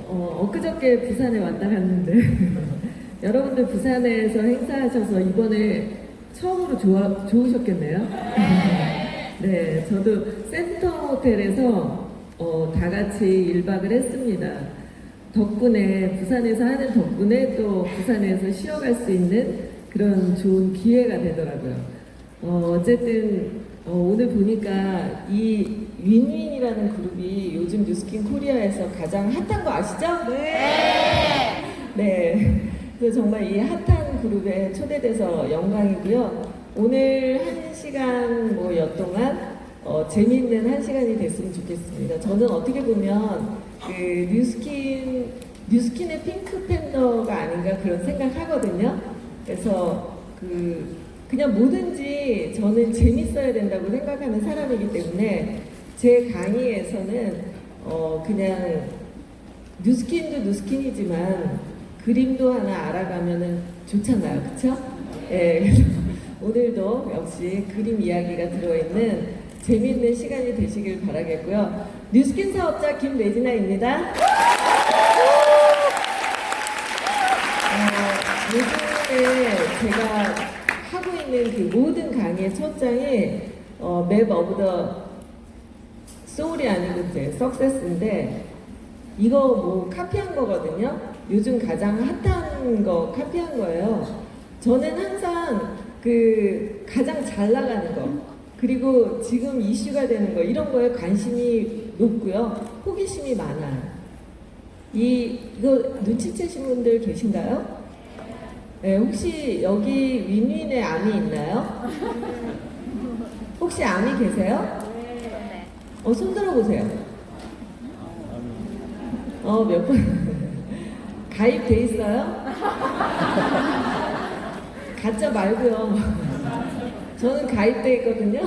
엊그저께 부산에 왔다 갔는데 여러분들 부산에서 행사하셔서 이번에 처음으로 좋으셨겠네요. 네, 저도 센터 호텔에서 다 같이 1박을 했습니다. 덕분에 부산에서 하는 덕분에 또 부산에서 쉬어갈 수 있는 그런 좋은 기회가 되더라고요. 어쨌든 오늘 보니까 이 윈윈이라는 그룹이 요즘 뉴스킨 코리아에서 가장 핫한 거 아시죠? 네. 네. 그래서 정말 이 핫한 그룹에 초대돼서 영광이고요. 오늘 1시간 몇 동안 재미있는 1시간이 됐으면 좋겠습니다. 저는 어떻게 보면 그 뉴스킨의 핑크 팬더가 아닌가 그런 생각하거든요. 그래서 그냥 뭐든지 저는 재밌어야 된다고 생각하는 사람이기 때문에 제 강의에서는 그냥 뉴스킨도 뉴스킨이지만 그림도 하나 알아가면은 좋잖아요, 그쵸? 네, 그래서 오늘도 역시 그림 이야기가 들어있는 재미있는 시간이 되시길 바라겠고요. 뉴스킨 사업자 김래진아입니다. 요즘에 제가 하고 있는 그 모든 강의의 첫장이 맵 오브 더 소울이 아니고 이제 석세스인데 이거 카피한 거거든요. 요즘 가장 핫한 거 카피한 거예요. 저는 항상 가장 잘 나가는 거 그리고 지금 이슈가 되는 거 이런 거에 관심이 높고요. 호기심이 많아요. 이거 눈치채신 분들 계신가요? 네, 혹시 여기 윈윈에 암이 있나요? 혹시 암이 계세요? 손 들어보세요. 몇 번? 가입돼 있어요? 가짜 말고요. 저는 가입돼 있거든요.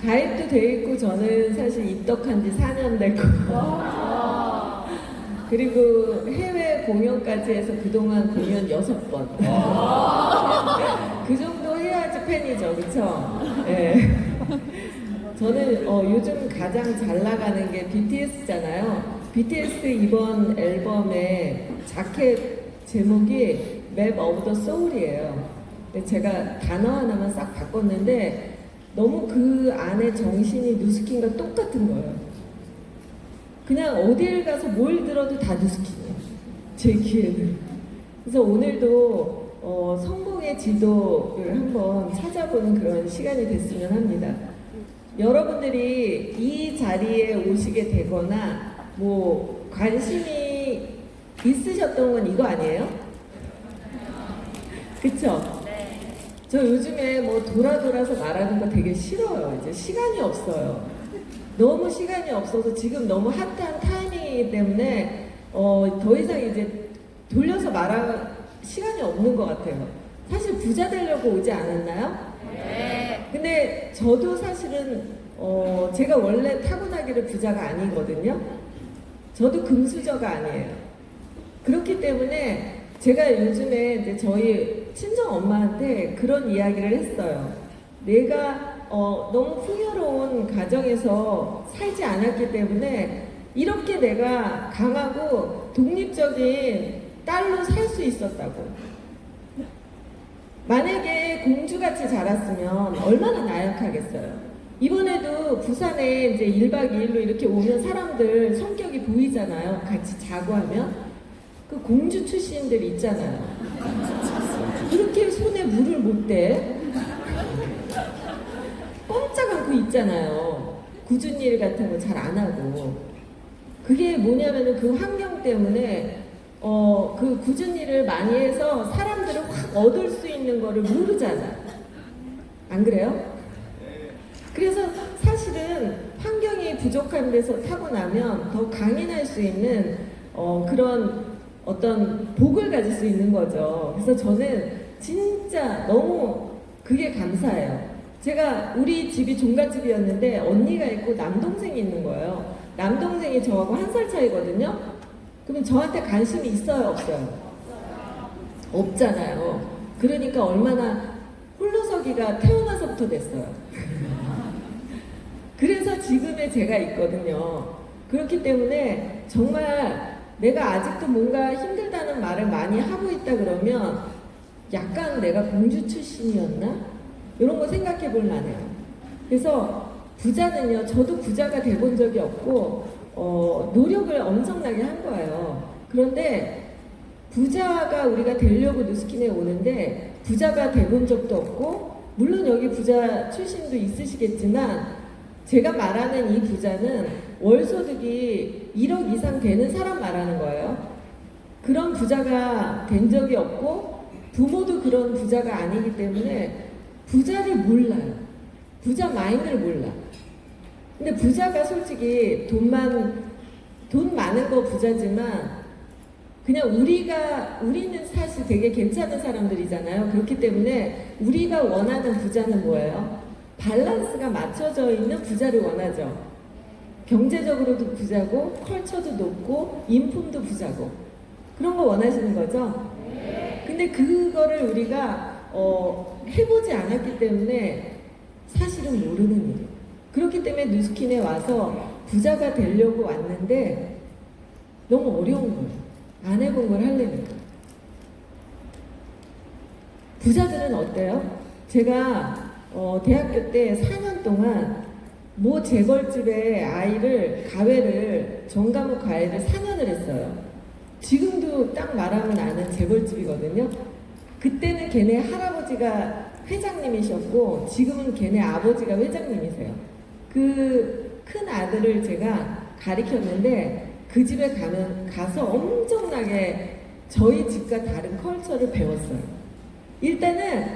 가입도 돼 있고 저는 사실 입덕한 지 4년 됐고 그리고 해외 공연까지 해서 그동안 공연 6번 그 정도 해야지 팬이죠, 그쵸? 네. 저는 요즘 가장 잘 나가는 게 BTS잖아요. BTS 이번 앨범의 자켓 제목이 맵 오브 더 소울이에요. 제가 단어 하나만 싹 바꿨는데 너무 그 안에 정신이 뉴스킨과 똑같은 거예요. 그냥 어딜 가서 뭘 들어도 다 뉴스킨이에요. 제 귀에는. 그래서 오늘도 성공의 지도를 한번 찾아보는 그런 시간이 됐으면 합니다. 여러분들이 이 자리에 오시게 되거나 관심이 있으셨던 건 이거 아니에요? 그쵸? 네. 저 요즘에 돌아서 말하는 거 되게 싫어요. 이제 시간이 없어요. 너무 시간이 없어서 지금 너무 핫한 타이밍이기 때문에 더 이상 이제 돌려서 말할 시간이 없는 것 같아요. 사실 부자 되려고 오지 않았나요? 네. 근데 저도 사실은 제가 원래 타고나기를 부자가 아니거든요. 저도 금수저가 아니에요. 그렇기 때문에 제가 요즘에 이제 저희 친정 엄마한테 그런 이야기를 했어요. 내가 너무 풍요로운 가정에서 살지 않았기 때문에 이렇게 내가 강하고 독립적인 딸로 살 수 있었다고. 만약에 공주같이 자랐으면 얼마나 나약하겠어요. 이번에도 부산에 이제 1박 2일로 이렇게 오면 사람들 성격이 보이잖아요. 같이 자고 하면. 그 공주 출신들 있잖아요. 그렇게 손에 물을 못 대. 꼼짝 않고 있잖아요. 굳은 일 같은 거 잘 안 하고. 그게 뭐냐면은 그 환경 때문에 그 굳은 일을 많이 해서 사람들을 확 얻을 수 있는 거를 모르잖아. 안 그래요? 그래서 사실은 환경이 부족한 데서 타고나면 더 강인할 수 있는 그런 어떤 복을 가질 수 있는 거죠. 그래서 저는 진짜 너무 그게 감사해요. 제가 우리 집이 종갓집이었는데 언니가 있고 남동생이 있는 거예요. 남동생이 저하고 1살 차이거든요. 그러면 저한테 관심이 있어요, 없어요? 없잖아요. 그러니까 얼마나 홀로서기가 태어나서부터 됐어요. 그래서 지금의 제가 있거든요. 그렇기 때문에 정말 내가 아직도 뭔가 힘들다는 말을 많이 하고 있다 그러면 약간 내가 공주 출신이었나? 이런 거 생각해 볼 만해요. 그래서 부자는요, 저도 부자가 돼본 적이 없고, 노력을 엄청나게 한 거예요. 그런데 부자가 우리가 되려고 누스킨에 오는데 부자가 돼본 적도 없고, 물론 여기 부자 출신도 있으시겠지만 제가 말하는 이 부자는 월소득이 1억 이상 되는 사람 말하는 거예요. 그런 부자가 된 적이 없고 부모도 그런 부자가 아니기 때문에 부자를 몰라요. 부자 마인드를 몰라. 근데 부자가 솔직히 돈 많은 거 부자지만 그냥 우리는 사실 되게 괜찮은 사람들이잖아요. 그렇기 때문에 우리가 원하는 부자는 뭐예요? 밸런스가 맞춰져 있는 부자를 원하죠. 경제적으로도 부자고, 컬처도 높고, 인품도 부자고. 그런 거 원하시는 거죠? 근데 그거를 우리가 해보지 않았기 때문에 사실은 모르는 일이에요. 그렇기 때문에 누스킨에 와서 부자가 되려고 왔는데 너무 어려운 거예요. 안 해본 걸 하려니까. 부자들은 어때요? 제가 대학교 때 4년 동안 모 재벌집에 가외를 전과목 과외를 4년을 했어요. 지금도 딱 말하면 아는 재벌집이거든요. 그때는 걔네 할아버지가 회장님이셨고 지금은 걔네 아버지가 회장님이세요. 그 큰 아들을 제가 가리켰는데 그 집에 가서 엄청나게 저희 집과 다른 컬처를 배웠어요. 일단은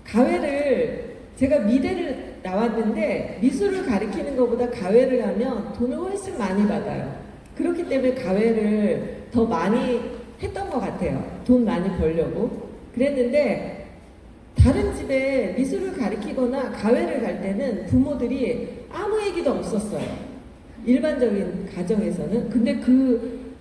가외를 제가 미대를 나왔는데 미술을 가리키는 것보다 가외를 하면 돈을 훨씬 많이 받아요. 그렇기 때문에 가외를 더 많이 했던 것 같아요. 돈 많이 벌려고. 그랬는데 다른 집에 미술을 가리키거나 가외를 갈 때는 부모들이 아무 얘기도 없었어요. 일반적인 가정에서는. 근데 그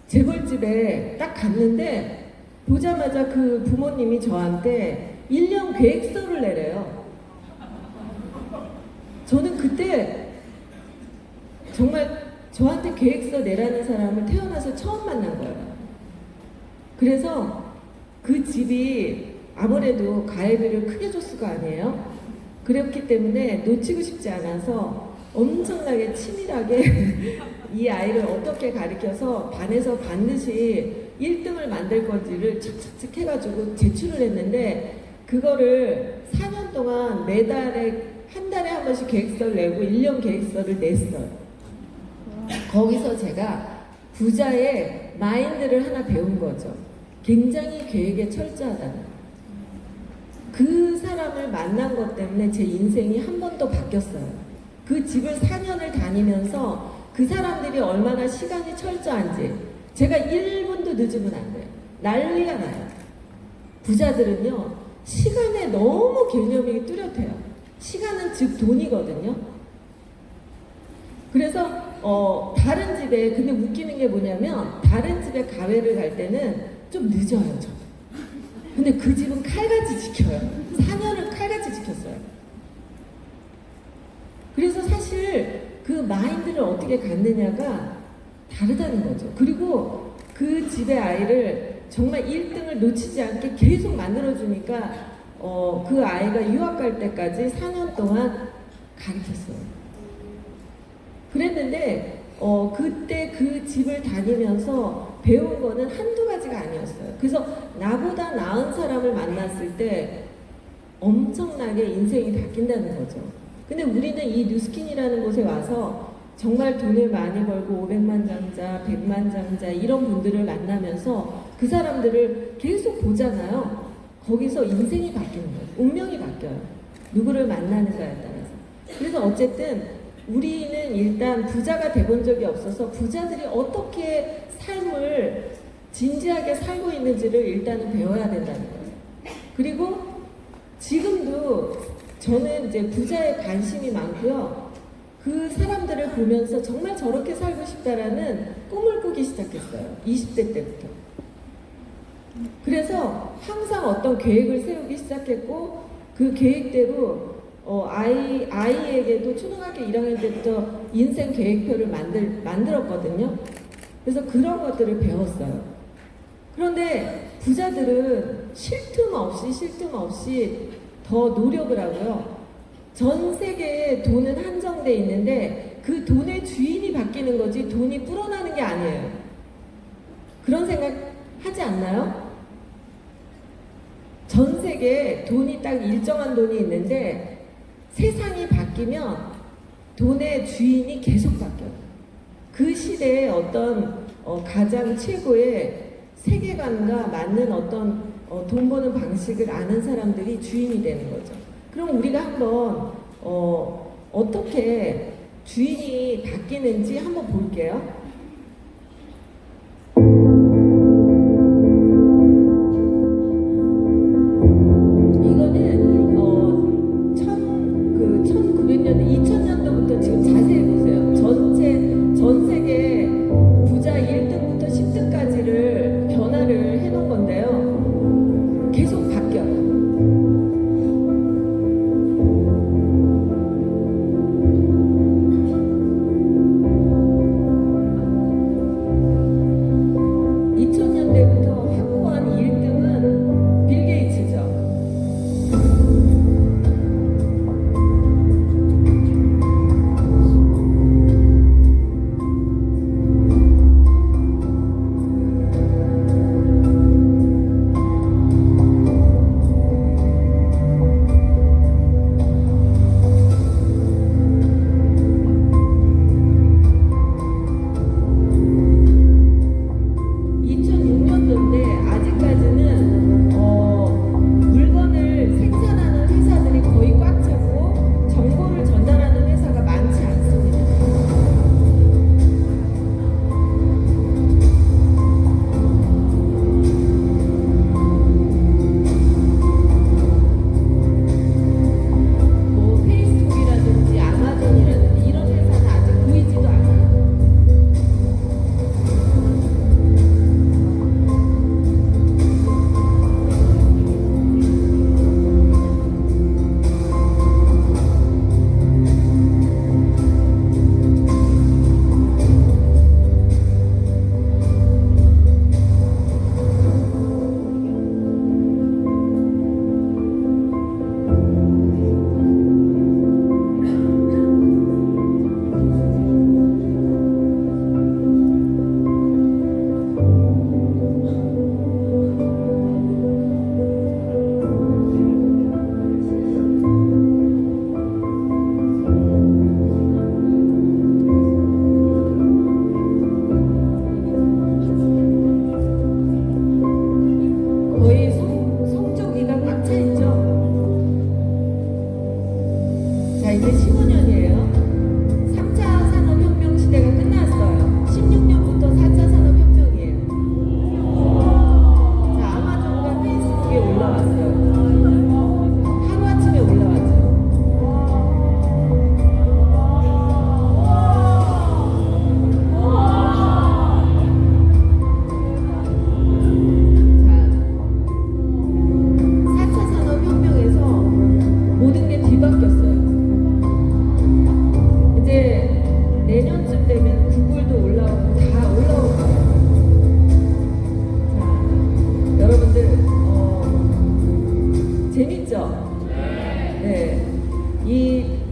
재벌집에 딱 갔는데 보자마자 그 부모님이 저한테 1년 계획서를 내래요. 저는 그때 정말 저한테 계획서 내라는 사람을 태어나서 처음 만난 거예요. 그래서 그 집이 아무래도 가해비를 크게 줬을 거 아니에요? 그랬기 때문에 놓치고 싶지 않아서 엄청나게 치밀하게 이 아이를 어떻게 가르쳐서 반에서 반드시 1등을 만들 건지를 착착착 해가지고 제출을 했는데 그거를 4년 동안 매달에 한 달에 한 번씩 계획서를 내고 1년 계획서를 냈어요. 거기서 제가 부자의 마인드를 하나 배운 거죠. 굉장히 계획에 철저하다는. 그 사람을 만난 것 때문에 제 인생이 한 번 더 바뀌었어요. 그 집을 4년을 다니면서 그 사람들이 얼마나 시간이 철저한지 제가 1분도 늦으면 안 돼요. 난리가 나요. 부자들은요, 시간에 너무 개념이 뚜렷해요. 시간은 즉 돈이거든요. 그래서 다른 집에, 근데 웃기는 게 뭐냐면 다른 집에 가외를 갈 때는 좀 늦어요, 저. 근데 그 집은 칼같이 지켜요. 4년을 칼같이 지켰어요. 그래서 사실 그 마인드를 어떻게 갖느냐가 다르다는 거죠. 그리고 그 집의 아이를 정말 1등을 놓치지 않게 계속 만들어주니까 그 아이가 유학 갈 때까지 4년 동안 가르쳤어요. 그랬는데 그때 그 집을 다니면서 배운 거는 한두 가지가 아니었어요. 그래서 나보다 나은 사람을 만났을 때 엄청나게 인생이 바뀐다는 거죠. 근데 우리는 이 뉴스킨이라는 곳에 와서 정말 돈을 많이 벌고 500만 장자, 100만 장자 이런 분들을 만나면서 그 사람들을 계속 보잖아요. 거기서 인생이 바뀌는 거예요. 운명이 바뀌어요. 누구를 만나는가에 따라서. 그래서 어쨌든 우리는 일단 부자가 돼본 적이 없어서 부자들이 어떻게 삶을 진지하게 살고 있는지를 일단은 배워야 된다는 거예요. 그리고 지금도 저는 이제 부자에 관심이 많고요. 그 사람들을 보면서 정말 저렇게 살고 싶다라는 꿈을 꾸기 시작했어요. 20대 때부터. 그래서 항상 어떤 계획을 세우기 시작했고 그 계획대로 아이에게도 초등학교 1학년 때부터 인생 계획표를 만들었거든요. 그래서 그런 것들을 배웠어요. 그런데 부자들은 쉴 틈 없이 더 노력을 하고요. 전 세계에 돈은 한정돼 있는데 그 돈의 주인이 바뀌는 거지 돈이 불어나는 게 아니에요. 그런 생각 하지 않나요? 전 세계에 돈이 딱 일정한 돈이 있는데 세상이 바뀌면 돈의 주인이 계속 바뀌어요. 그 시대의 어떤 가장 최고의 세계관과 맞는 어떤 돈 버는 방식을 아는 사람들이 주인이 되는 거죠. 그럼 우리가 한번 어떻게 주인이 바뀌는지 한번 볼게요. 이거는 1900년대, 2000년도부터 지금 자세히 보세요. 전 세계 부자 1등부터 10등까지를 변화를 해놓은 건데요. 계속 바뀌어요.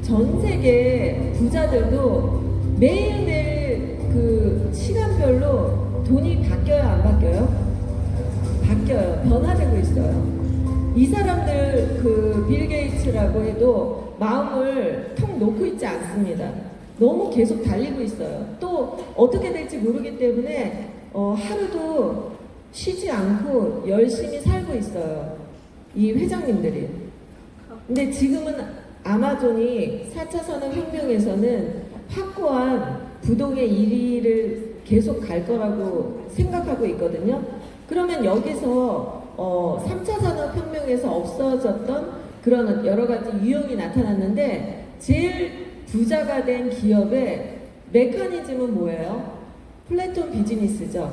전 세계 부자들도 매일매일 그 시간별로 돈이 바뀌어요, 안 바뀌어요? 바뀌어요. 변화되고 있어요. 이 사람들 그 빌 게이츠라고 해도 마음을 턱 놓고 있지 않습니다. 너무 계속 달리고 있어요. 또 어떻게 될지 모르기 때문에 하루도 쉬지 않고 열심히 살고 있어요. 이 회장님들이. 근데 지금은 아마존이 4차 산업혁명에서는 확고한 부동의 1위를 계속 갈 거라고 생각하고 있거든요. 그러면 여기서 3차 산업혁명에서 없어졌던 그런 여러 가지 유형이 나타났는데 제일 부자가 된 기업의 메커니즘은 뭐예요? 플랫폼 비즈니스죠.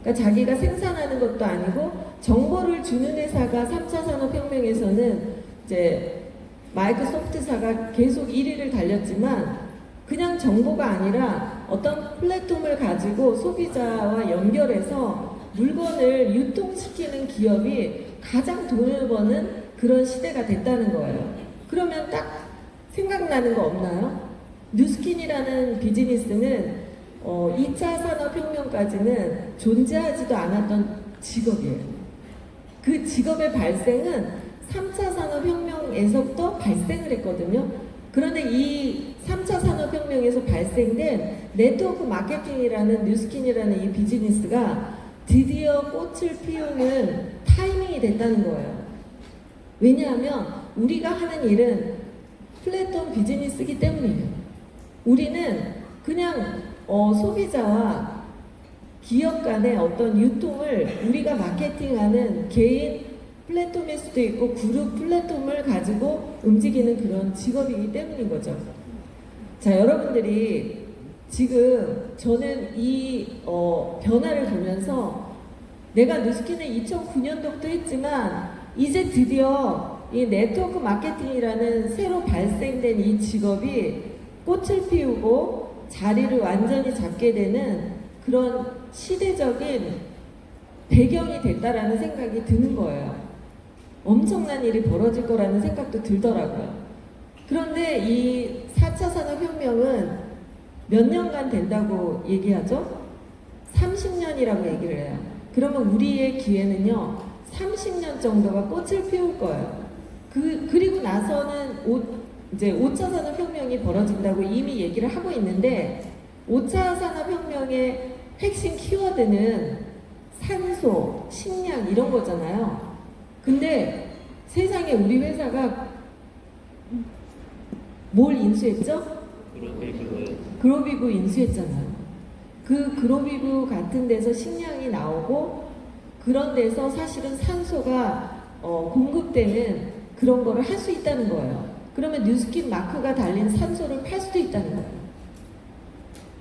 그러니까 자기가 생산하는 것도 아니고 정보를 주는 회사가 3차 산업혁명에서는 이제 마이크로소프트사가 계속 1위를 달렸지만 그냥 정보가 아니라 어떤 플랫폼을 가지고 소비자와 연결해서 물건을 유통시키는 기업이 가장 돈을 버는 그런 시대가 됐다는 거예요. 그러면 딱 생각나는 거 없나요? 뉴스킨이라는 비즈니스는 2차 산업혁명까지는 존재하지도 않았던 직업이에요. 그 직업의 발생은 3차 산업혁명에서부터 발생을 했거든요. 그런데 이 3차 산업혁명에서 발생된 네트워크 마케팅이라는 뉴스킨이라는 이 비즈니스가 드디어 꽃을 피우는 타이밍이 됐다는 거예요. 왜냐하면 우리가 하는 일은 플랫폼 비즈니스이기 때문이에요. 우리는 그냥 소비자와 기업 간의 어떤 유통을 우리가 마케팅하는 개인 플랫폼일 수도 있고 그룹 플랫폼을 가지고 움직이는 그런 직업이기 때문인 거죠. 자, 여러분들이 지금 저는 이 변화를 보면서 내가 뉴스킨을 2009년도부터 했지만 이제 드디어 이 네트워크 마케팅이라는 새로 발생된 이 직업이 꽃을 피우고 자리를 완전히 잡게 되는 그런 시대적인 배경이 됐다라는 생각이 드는 거예요. 엄청난 일이 벌어질 거라는 생각도 들더라고요. 그런데 이 4차 산업혁명은 몇 년간 된다고 얘기하죠? 30년이라고 얘기를 해요. 그러면 우리의 기회는요, 30년 정도가 꽃을 피울 거예요. 그리고 나서는 이제 5차 산업혁명이 벌어진다고 이미 얘기를 하고 있는데 5차 산업혁명의 핵심 키워드는 산소, 식량 이런 거잖아요. 근데 세상에 우리 회사가 뭘 인수했죠? 그로비브 인수했잖아요. 그 그로비브 같은 데서 식량이 나오고 그런 데서 사실은 산소가 공급되는 그런 거를 할 수 있다는 거예요. 그러면 뉴스킨 마크가 달린 산소를 팔 수도 있다는 거예요.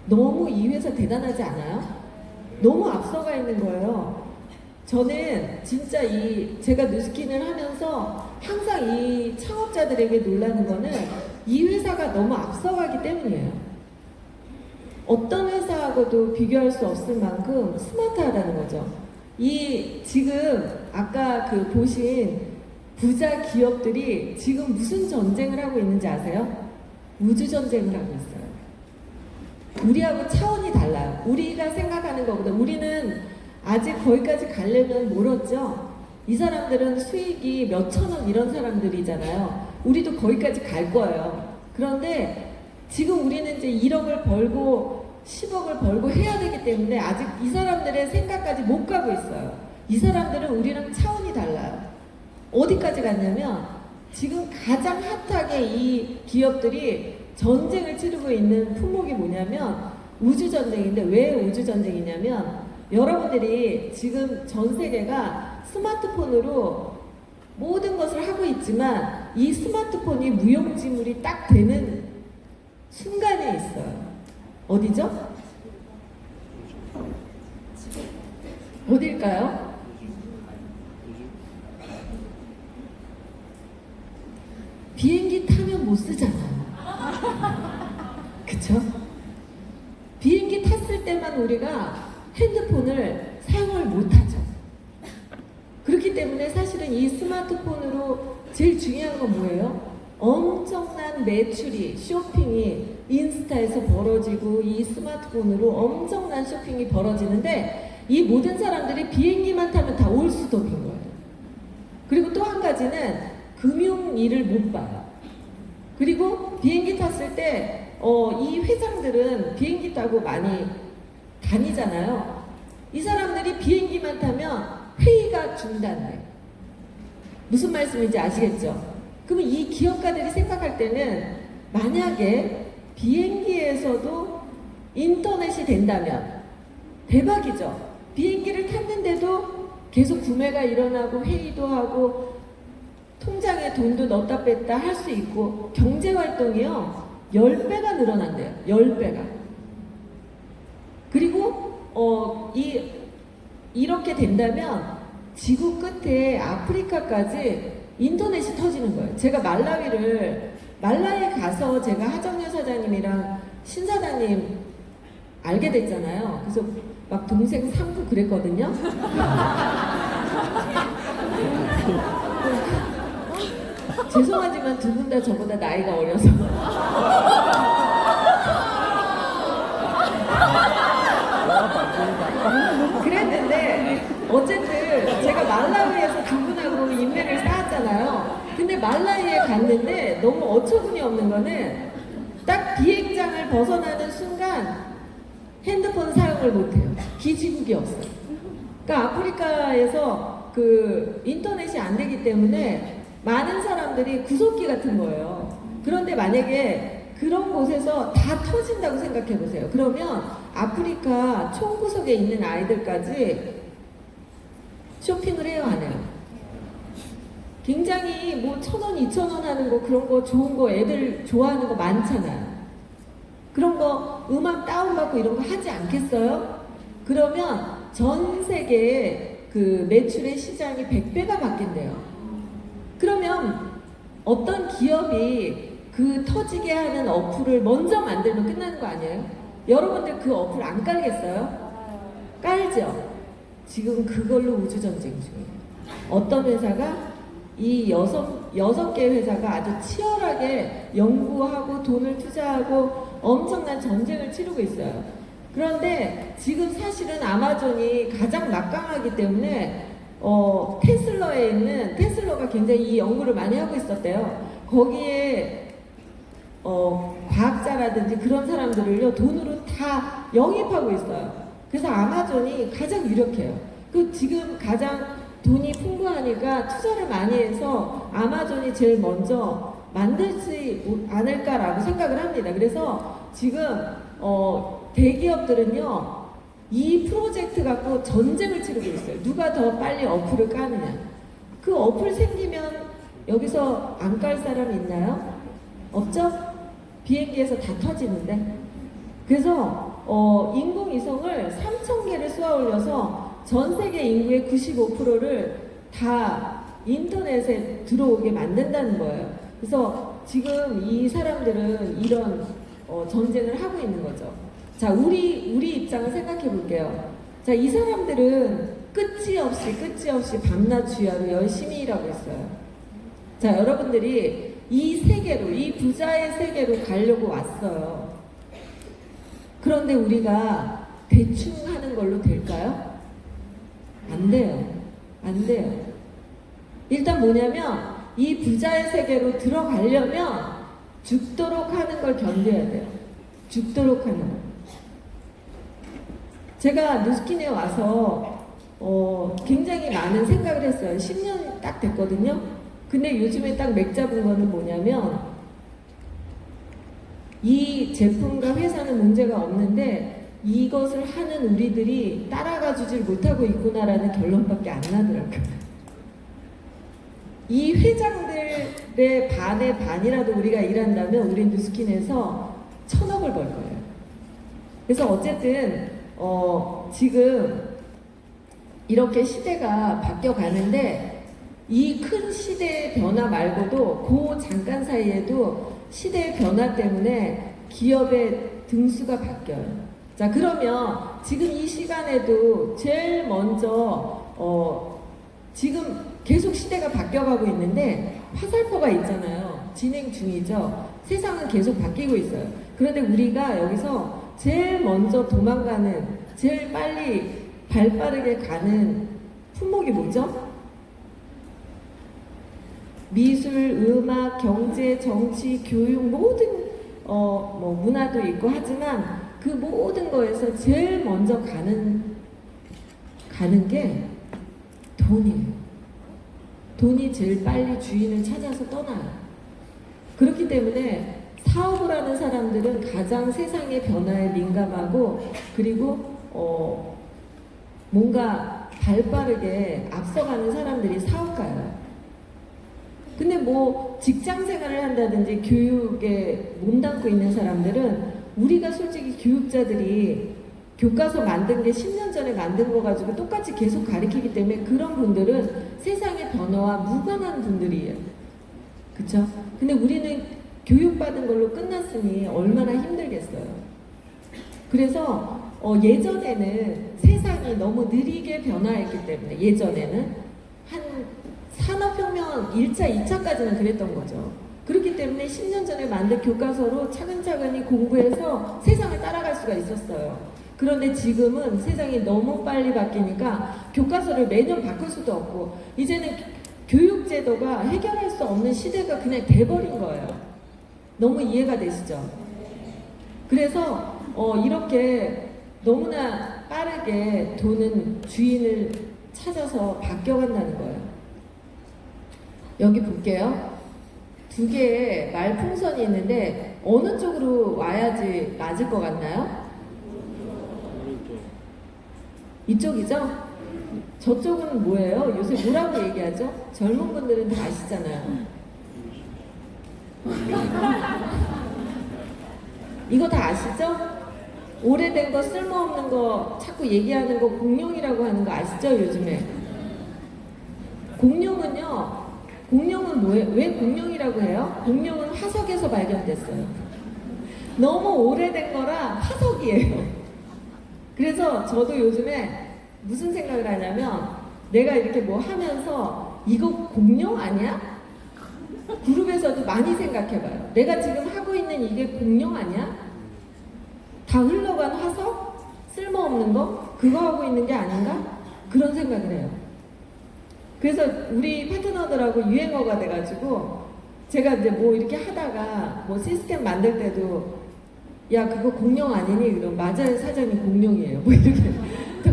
너무 이 회사 대단하지 않아요? 너무 앞서가 있는 거예요. 저는 진짜 제가 뉴스킨을 하면서 항상 이 창업자들에게 놀라는 거는 이 회사가 너무 앞서가기 때문이에요. 어떤 회사하고도 비교할 수 없을 만큼 스마트하다는 거죠. 지금 아까 보신 부자 기업들이 지금 무슨 전쟁을 하고 있는지 아세요? 우주 전쟁을 하고 있어요. 우리하고 차원이 달라요. 우리가 생각하는 것보다 우리는 아직 거기까지 가려면 멀었죠. 이 사람들은 수익이 몇 천억 이런 사람들이잖아요. 우리도 거기까지 갈 거예요. 그런데 지금 우리는 이제 1억을 벌고 10억을 벌고 해야 되기 때문에 아직 이 사람들의 생각까지 못 가고 있어요. 이 사람들은 우리랑 차원이 달라요. 어디까지 갔냐면 지금 가장 핫하게 이 기업들이 전쟁을 치르고 있는 품목이 뭐냐면 우주전쟁인데 왜 우주전쟁이냐면 여러분들이 지금 전 세계가 스마트폰으로 모든 것을 하고 있지만 이 스마트폰이 무용지물이 딱 되는 순간에 있어요. 어디죠? 어딜까요? 비행기 타면 못 쓰잖아요. 그쵸? 비행기 탔을 때만 우리가 핸드폰을 사용을 못하죠. 그렇기 때문에 사실은 이 스마트폰으로 제일 중요한 건 뭐예요? 엄청난 매출이, 쇼핑이 인스타에서 벌어지고 이 스마트폰으로 엄청난 쇼핑이 벌어지는데 이 모든 사람들이 비행기만 타면 다 올수독인 거예요. 그리고 또 한 가지는 금융 일을 못 봐요. 그리고 비행기 탔을 때 이 회장들은 비행기 타고 많이 다니잖아요. 이 사람들이 비행기만 타면 회의가 중단돼. 무슨 말씀인지 아시겠죠? 그러면 이 기업가들이 생각할 때는 만약에 비행기에서도 인터넷이 된다면 대박이죠. 비행기를 탔는데도 계속 구매가 일어나고 회의도 하고 통장에 돈도 넣었다 뺐다 할 수 있고 경제활동이요 10배가 늘어난대요. 10배가. 그리고 이렇게 된다면 지구 끝에 아프리카까지 인터넷이 터지는 거예요. 제가 말라위에 가서 제가 하정렬 사장님이랑 신 사장님 알게 됐잖아요. 그래서 막 동생 삼고 그랬거든요. 죄송하지만 두 분 다 저보다 나이가 어려서. 그랬는데 어쨌든 제가 말라위에서 두 분하고 인맥을 쌓았잖아요. 근데 말라위에 갔는데 너무 어처구니 없는 거는 딱 비행장을 벗어나는 순간 핸드폰 사용을 못해요. 기지국이 없어요. 그러니까 아프리카에서 그 인터넷이 안 되기 때문에 많은 사람들이 구석기 같은 거예요. 그런데 만약에 그런 곳에서 다 터진다고 생각해 보세요. 그러면 아프리카 총구석에 있는 아이들까지 쇼핑을 해요, 안 해요? 굉장히 뭐 1,000원, 2,000원 하는 거 그런 거 좋은 거 애들 좋아하는 거 많잖아요. 그런 거 음악 다운받고 이런 거 하지 않겠어요? 그러면 전 세계의 그 매출의 시장이 100배가 바뀐대요. 그러면 어떤 기업이 그 터지게 하는 어플을 먼저 만들면 끝나는 거 아니에요? 여러분들 그 어플 안 깔겠어요? 깔죠? 지금 그걸로 우주전쟁 중이에요. 어떤 회사가 이 여섯 개 회사가 아주 치열하게 연구하고 돈을 투자하고 엄청난 전쟁을 치르고 있어요. 그런데 지금 사실은 아마존이 가장 막강하기 때문에 테슬라에 있는 테슬라가 굉장히 이 연구를 많이 하고 있었대요. 거기에 과학자라든지 그런 사람들을요 돈으로 다 영입하고 있어요. 그래서 아마존이 가장 유력해요. 그 지금 가장 돈이 풍부하니까 투자를 많이 해서 아마존이 제일 먼저 만들지 않을까라고 생각을 합니다. 그래서 지금 대기업들은요 이 프로젝트 갖고 전쟁을 치르고 있어요. 누가 더 빨리 어플을 까느냐. 그 어플 생기면 여기서 안 깔 사람 있나요? 없죠? 비행기에서 다 터지는데. 그래서 인공위성을 3,000개를 쏘아 올려서 전 세계 인구의 95%를 다 인터넷에 들어오게 만든다는 거예요. 그래서 지금 이 사람들은 이런 전쟁을 하고 있는 거죠. 자, 우리 입장을 생각해 볼게요. 자, 이 사람들은 끝이 없이 밤낮 주야로 열심히 일하고 있어요. 자, 여러분들이 이 세계로, 이 부자의 세계로 가려고 왔어요. 그런데 우리가 대충 하는 걸로 될까요? 안 돼요. 안 돼요. 일단 뭐냐면 이 부자의 세계로 들어가려면 죽도록 하는 걸 견뎌야 돼요. 죽도록 하는 거. 제가 누스킨에 와서 굉장히 많은 생각을 했어요. 10년 딱 됐거든요. 근데 요즘에 딱 맥 잡은 거는 뭐냐면 이 제품과 회사는 문제가 없는데 이것을 하는 우리들이 따라가 주질 못하고 있구나라는 결론밖에 안 나더라고요. 이 회장들의 반의 반이라도 우리가 일한다면 우리 누스킨에서 1,000억을 벌 거예요. 그래서 어쨌든 지금 이렇게 시대가 바뀌어 가는데 이 큰 시대의 변화 말고도 그 잠깐 사이에도 시대의 변화 때문에 기업의 등수가 바뀌어요. 자, 그러면 지금 이 시간에도 제일 먼저 지금 계속 시대가 바뀌어가고 있는데 화살표가 있잖아요. 진행 중이죠. 세상은 계속 바뀌고 있어요. 그런데 우리가 여기서 제일 먼저 도망가는, 제일 빨리 발빠르게 가는 품목이 뭐죠? 미술, 음악, 경제, 정치, 교육 모든 뭐 문화도 있고 하지만 그 모든 거에서 제일 먼저 가는 게 돈이에요. 돈이 제일 빨리 주인을 찾아서 떠나요. 그렇기 때문에 사업을 하는 사람들은 가장 세상의 변화에 민감하고 그리고 뭔가 발빠르게 앞서가는 사람들이 사업가예요. 근데 뭐 직장 생활을 한다든지 교육에 몸담고 있는 사람들은 우리가 솔직히 교육자들이 교과서 만든 게 10년 전에 만든 거 가지고 똑같이 계속 가르치기 때문에 그런 분들은 세상의 변화와 무관한 분들이에요. 그쵸? 근데 우리는 교육받은 걸로 끝났으니 얼마나 힘들겠어요. 그래서 예전에는 세상이 너무 느리게 변화했기 때문에 예전에는 한 산업혁명 1차, 2차까지는 그랬던 거죠. 그렇기 때문에 10년 전에 만든 교과서로 차근차근히 공부해서 세상을 따라갈 수가 있었어요. 그런데 지금은 세상이 너무 빨리 바뀌니까 교과서를 매년 바꿀 수도 없고 이제는 교육제도가 해결할 수 없는 시대가 그냥 돼버린 거예요. 너무 이해가 되시죠? 그래서 이렇게 너무나 빠르게 돈은 주인을 찾아서 바뀌어간다는 거예요. 여기 볼게요. 두 개의 말풍선이 있는데 어느 쪽으로 와야지 맞을 것 같나요? 이쪽이죠? 저쪽은 뭐예요? 요새 뭐라고 얘기하죠? 젊은 분들은 다 아시잖아요. 이거 다 아시죠? 오래된 거, 쓸모없는 거, 자꾸 얘기하는 거 공룡이라고 하는 거 아시죠? 요즘에. 공룡은 뭐예요? 왜 공룡이라고 해요? 공룡은 화석에서 발견됐어요. 너무 오래된 거라 화석이에요. 그래서 저도 요즘에 무슨 생각을 하냐면 내가 이렇게 뭐 하면서 이거 공룡 아니야? 그룹에서도 많이 생각해봐요. 내가 지금 하고 있는 이게 공룡 아니야? 다 흘러간 화석? 쓸모없는 거? 그거 하고 있는 게 아닌가? 그런 생각을 해요. 그래서 우리 파트너들하고 유행어가 돼가지고 제가 이제 뭐 이렇게 하다가 뭐 시스템 만들 때도 야 그거 공룡 아니니? 그럼 맞아요 사장님 공룡이에요. 뭐 이렇게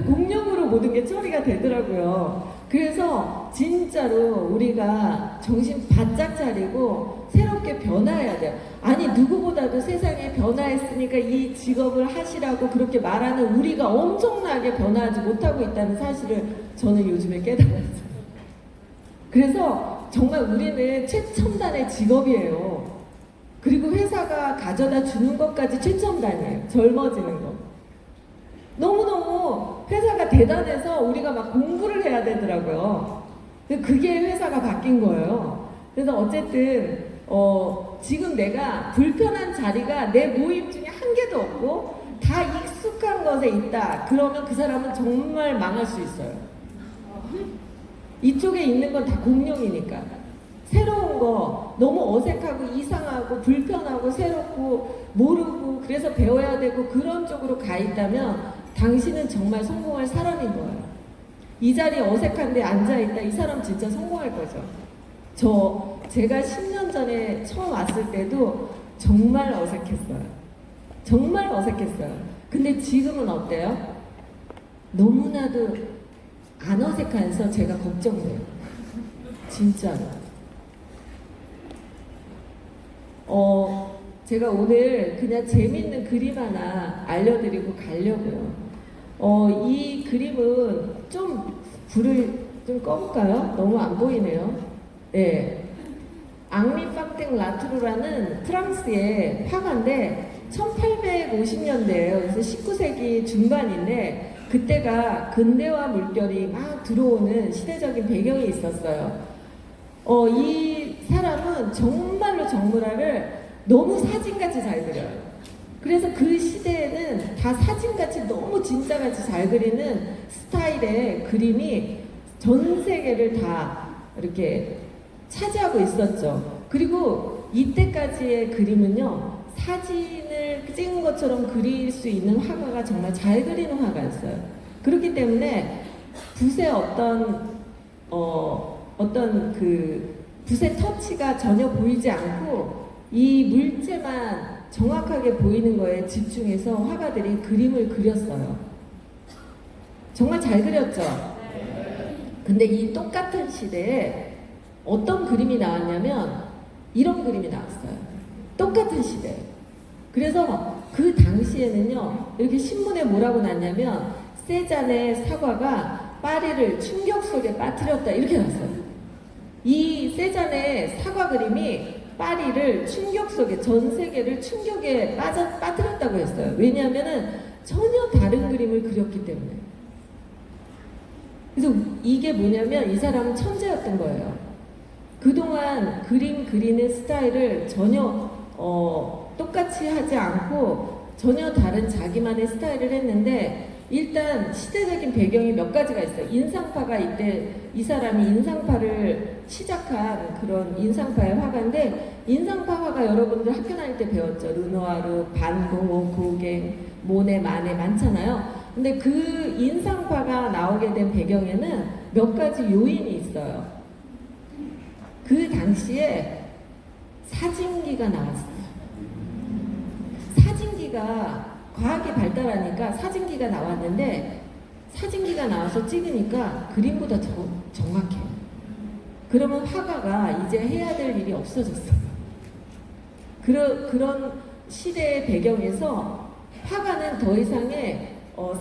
공룡으로 모든 게 처리가 되더라고요. 그래서 진짜로 우리가 정신 바짝 차리고 새롭게 변화해야 돼요. 아니 누구보다도 세상에 변화했으니까 이 직업을 하시라고 그렇게 말하는 우리가 엄청나게 변화하지 못하고 있다는 사실을 저는 요즘에 깨달았어요. 그래서 정말 우리는 최첨단의 직업이에요. 그리고 회사가 가져다 주는 것까지 최첨단이에요. 젊어지는 거. 너무너무 회사가 대단해서 우리가 막 공부를 해야 되더라고요. 근데 그게 회사가 바뀐 거예요. 그래서 어쨌든 지금 내가 불편한 자리가 내 모임 중에 한 개도 없고 다 익숙한 것에 있다. 그러면 그 사람은 정말 망할 수 있어요. 이쪽에 있는 건 다 공룡이니까. 새로운 거 너무 어색하고 이상하고 불편하고 새롭고 모르고 그래서 배워야 되고 그런 쪽으로 가 있다면 당신은 정말 성공할 사람인 거예요. 이 자리에 어색한데 앉아있다 이 사람 진짜 성공할 거죠. 제가 10년 전에 처음 왔을 때도 정말 어색했어요. 정말 어색했어요. 근데 지금은 어때요? 너무나도 안 어색해서 제가 걱정돼요. 진짜로. 제가 오늘 그냥 재밌는 그림 하나 알려드리고 가려고요. 이 그림은 불을 좀 꺼볼까요? 너무 안 보이네요. 네. 앙리 파땡 라투르라는 프랑스의 화가인데 1850년대예요. 그래서 19세기 중반인데 그때가 근대화 물결이 막 들어오는 시대적인 배경이 있었어요. 이 사람은 정말로 정물화를 너무 사진같이 잘 그려요. 그래서 그 시대에는 다 사진같이 너무 진짜같이 잘 그리는 스타일의 그림이 전 세계를 다 이렇게 차지하고 있었죠. 그리고 이때까지의 그림은요, 사진을 찍은 것처럼 그릴 수 있는 화가가 정말 잘 그리는 화가였어요. 그렇기 때문에 붓의 어떤 그 붓의 터치가 전혀 보이지 않고 이 물체만 정확하게 보이는 거에 집중해서 화가들이 그림을 그렸어요. 정말 잘 그렸죠? 근데 이 똑같은 시대에 어떤 그림이 나왔냐면 이런 그림이 나왔어요. 똑같은 시대에. 그래서 그 당시에는요, 이렇게 신문에 뭐라고 났냐면 세잔의 사과가 파리를 충격 속에 빠뜨렸다 이렇게 났어요. 이 세잔의 사과 그림이 파리를 충격 속에, 전 세계를 충격에 빠뜨렸다고 했어요. 왜냐하면은 전혀 다른 그림을 그렸기 때문에. 그래서 이게 뭐냐면 이 사람은 천재였던 거예요. 그동안 그림 그리는 스타일을 전혀 똑같이 하지 않고 전혀 다른 자기만의 스타일을 했는데, 일단 시대적인 배경이 몇 가지가 있어요. 인상파가 이때 이 사람이 인상파를 시작한 그런 인상파의 화가인데, 인상파 화가 여러분들 학교 다닐 때 배웠죠. 르누아르, 반고, 고갱, 모네, 마네 많잖아요. 근데 그 인상파가 나오게 된 배경에는 몇 가지 요인이 있어요. 그 당시에 사진기가 나왔어요. 사진기가 과학이 발달하니까 사진기가 나왔는데, 사진기가 나와서 찍으니까 그림보다 정확해요. 그러면 화가가 이제 해야 될 일이 없어졌어요. 그런 시대의 배경에서 화가는 더 이상의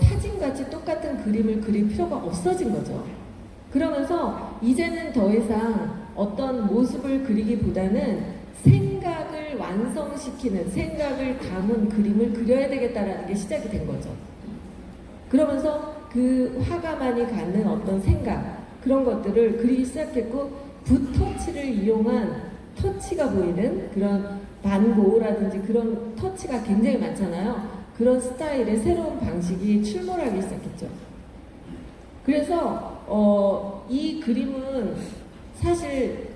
사진같이 똑같은 그림을 그릴 필요가 없어진 거죠. 그러면서 이제는 더 이상 어떤 모습을 그리기보다는 생각을 완성시키는, 생각을 담은 그림을 그려야 되겠다라는 게 시작이 된 거죠. 그러면서 그 화가만이 갖는 어떤 생각, 그런 것들을 그리기 시작했고, 붓터치를 이용한 터치가 보이는 그런 반고라든지 그런 터치가 굉장히 많잖아요. 그런 스타일의 새로운 방식이 출몰하기 시작했죠. 그래서 이 그림은 사실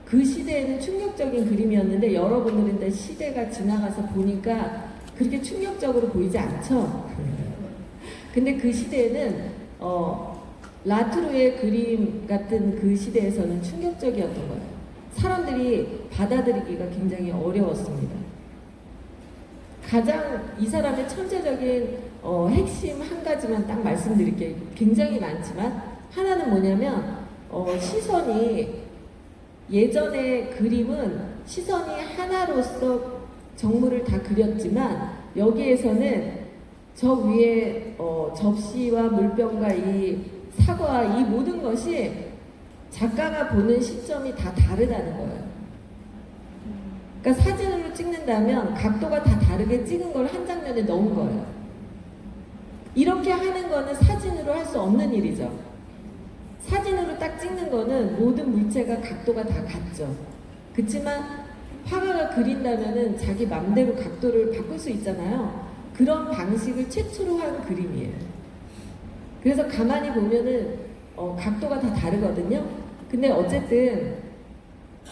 그 시대에는 충격적인 그림이었는데, 여러분들은 시대가 지나가서 보니까 그렇게 충격적으로 보이지 않죠. 근데 그 시대에는 라투르의 그림 같은 그 시대에서는 충격적이었던 거예요. 사람들이 받아들이기가 굉장히 어려웠습니다. 가장 이 사람의 천재적인 핵심 한 가지만 딱 말씀드릴게요. 굉장히 많지만 하나는 뭐냐면 시선이, 예전의 그림은 시선이 하나로서 정물을 다 그렸지만, 여기에서는 저 위에 접시와 물병과 이 사과, 이 모든 것이 작가가 보는 시점이 다 다르다는 거예요. 그러니까 사진으로 찍는다면 각도가 다 다르게 찍은 걸 한 장면에 넣은 거예요. 이렇게 하는 거는 사진으로 할 수 없는 일이죠. 사진으로 딱 찍는 거는 모든 물체가 각도가 다 같죠. 그렇지만 화가가 그린다면은 자기 맘대로 각도를 바꿀 수 있잖아요. 그런 방식을 최초로 한 그림이에요. 그래서 가만히 보면은 각도가 다 다르거든요. 근데 어쨌든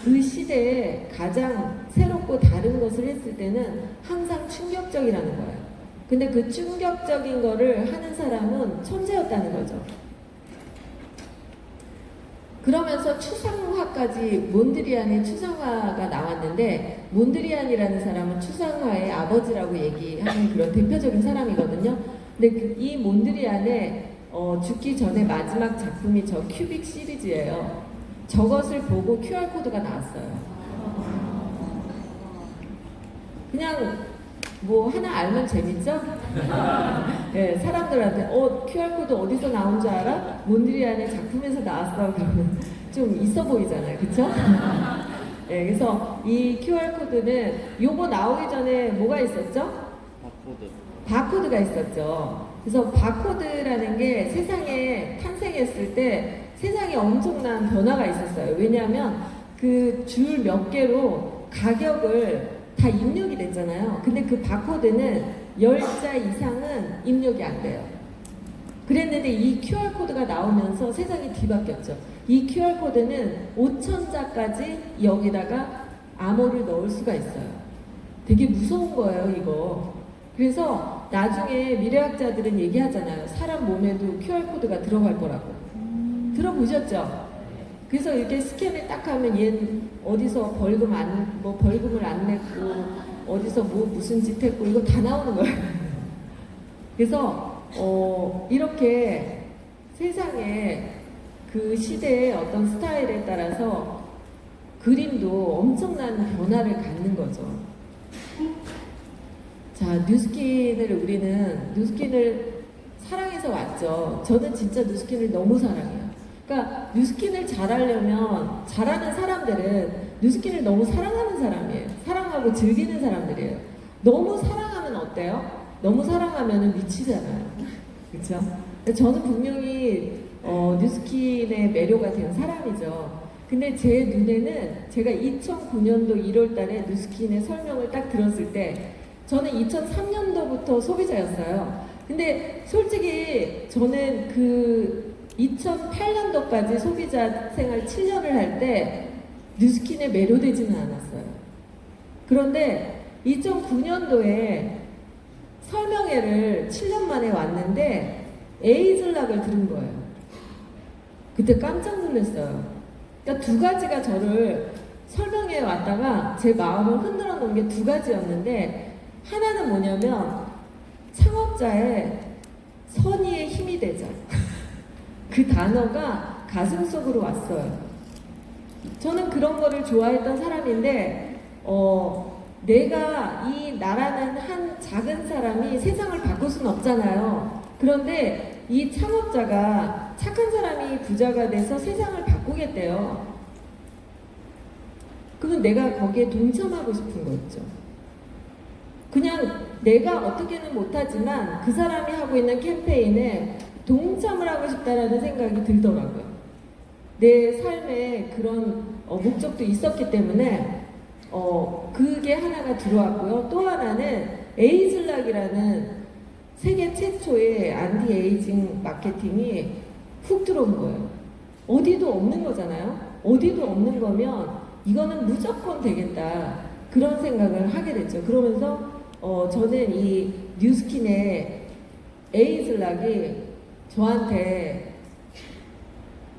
그 시대에 가장 새롭고 다른 것을 했을 때는 항상 충격적이라는 거예요. 근데 그 충격적인 거를 하는 사람은 천재였다는 거죠. 그러면서 추상화까지, 몬드리안의 추상화가 나왔는데, 몬드리안이라는 사람은 추상화의 아버지라고 얘기하는 그런 대표적인 사람이거든요. 근데 이 몬드리안의 죽기 전에 마지막 작품이 저 큐빅 시리즈예요. 저것을 보고 QR코드가 나왔어요. 그냥 뭐 하나 알면 재밌죠? 네, 사람들한테 QR코드 어디서 나온 줄 알아? 몬드리안의 작품에서 나왔어. 그러면 좀 있어 보이잖아요. 그쵸? 네, 그래서 이 QR코드는 요거 나오기 전에 뭐가 있었죠? 바코드가 있었죠. 그래서 바코드라는 게 세상에 탄생했을 때 세상에 엄청난 변화가 있었어요. 왜냐하면 그 줄 몇 개로 가격을 다 입력이 됐잖아요. 근데 그 바코드는 10자 이상은 입력이 안 돼요. 그랬는데 이 QR코드가 나오면서 세상이 뒤바뀌었죠. 이 QR코드는 5,000자까지 여기다가 암호를 넣을 수가 있어요. 되게 무서운 거예요, 이거. 그래서 나중에 미래학자들은 얘기하잖아요. 사람 몸에도 QR코드가 들어갈 거라고. 들어보셨죠? 그래서 이렇게 스캔을 딱 하면 얘는 어디서 벌금을 안 냈고, 어디서 무슨 짓 했고, 이거 다 나오는 거예요. 그래서, 이렇게 세상에 그 시대의 어떤 스타일에 따라서 그림도 엄청난 변화를 갖는 거죠. 자, 우리는 뉴스킨을 사랑해서 왔죠. 저는 진짜 뉴스킨을 너무 사랑해요. 그러니까 뉴스킨을 잘하려면, 잘하는 사람들은 뉴스킨을 너무 사랑하는 사람이에요. 사랑하고 즐기는 사람들이에요. 너무 사랑하면 어때요? 너무 사랑하면 미치잖아요. 그렇죠? 저는 분명히 뉴스킨의 매료가 된 사람이죠. 근데 제 눈에는 제가 2009년도 1월 달에 뉴스킨의 설명을 딱 들었을 때 저는 2003년도부터 소비자였어요. 근데 솔직히 저는 그 2008년도까지 소비자 생활 7년을 할 때 뉴스킨에 매료되지는 않았어요. 그런데 2009년도에 설명회를 7년 만에 왔는데 에이즐락을 들은 거예요. 그때 깜짝 놀랐어요. 그러니까 두 가지가 저를 설명회에 왔다가 제 마음을 흔들어 놓은 게 두 가지였는데, 하나는 뭐냐면 창업자의 선의의 힘이 되자. 그 단어가 가슴속으로 왔어요. 저는 그런 거를 좋아했던 사람인데 내가 이 나라는 한 작은 사람이 세상을 바꿀 수는 없잖아요. 그런데 이 창업자가 착한 사람이 부자가 돼서 세상을 바꾸겠대요. 그러면 내가 거기에 동참하고 싶은 거였죠. 그냥 내가 어떻게는 못하지만 그 사람이 하고 있는 캠페인에 동참을 하고 싶다라는 생각이 들더라고요. 내 삶에 그런 목적도 있었기 때문에 그게 하나가 들어왔고요. 또 하나는 에이즐락이라는 세계 최초의 안티에이징 마케팅이 훅 들어온 거예요. 어디도 없는 거잖아요. 어디도 없는 거면 이거는 무조건 되겠다, 그런 생각을 하게 됐죠. 그러면서 저는 이 뉴스킨의 에이즐락이 저한테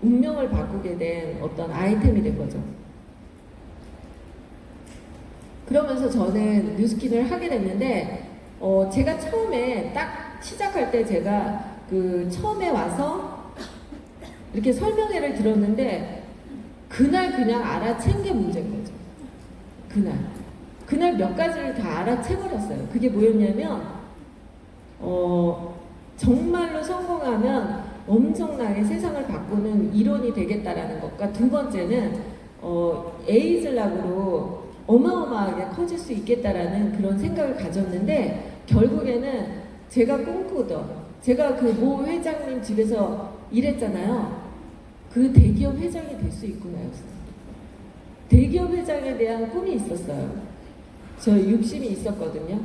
운명을 바꾸게 된 어떤 아이템이 된 거죠. 그러면서 저는 뉴스킨을 하게 됐는데 제가 처음에 딱 시작할 때 제가 그 처음에 와서 이렇게 설명회를 들었는데 그날 그냥 알아챈 게 문제인 거죠. 그날 몇 가지를 다 알아채버렸어요. 그게 뭐였냐면 정말로 성공하면 엄청나게 세상을 바꾸는 이론이 되겠다라는 것과, 두 번째는 에이즐락으로 어마어마하게 커질 수 있겠다라는 그런 생각을 가졌는데, 결국에는 제가 꿈꾸던, 제가 그 모 회장님 집에서 일했잖아요. 그 대기업 회장이 될 수 있구나였어요. 대기업 회장에 대한 꿈이 있었어요. 저 욕심이 있었거든요.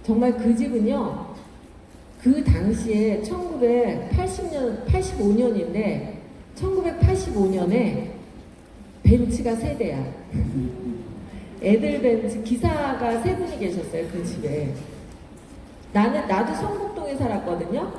정말 그 집은요, 그 당시에 1985년인데 1985년에 벤츠가 3대야. 애들 벤츠 기사가 3분이 계셨어요, 그 집에. 나도 성북동에 살았거든요.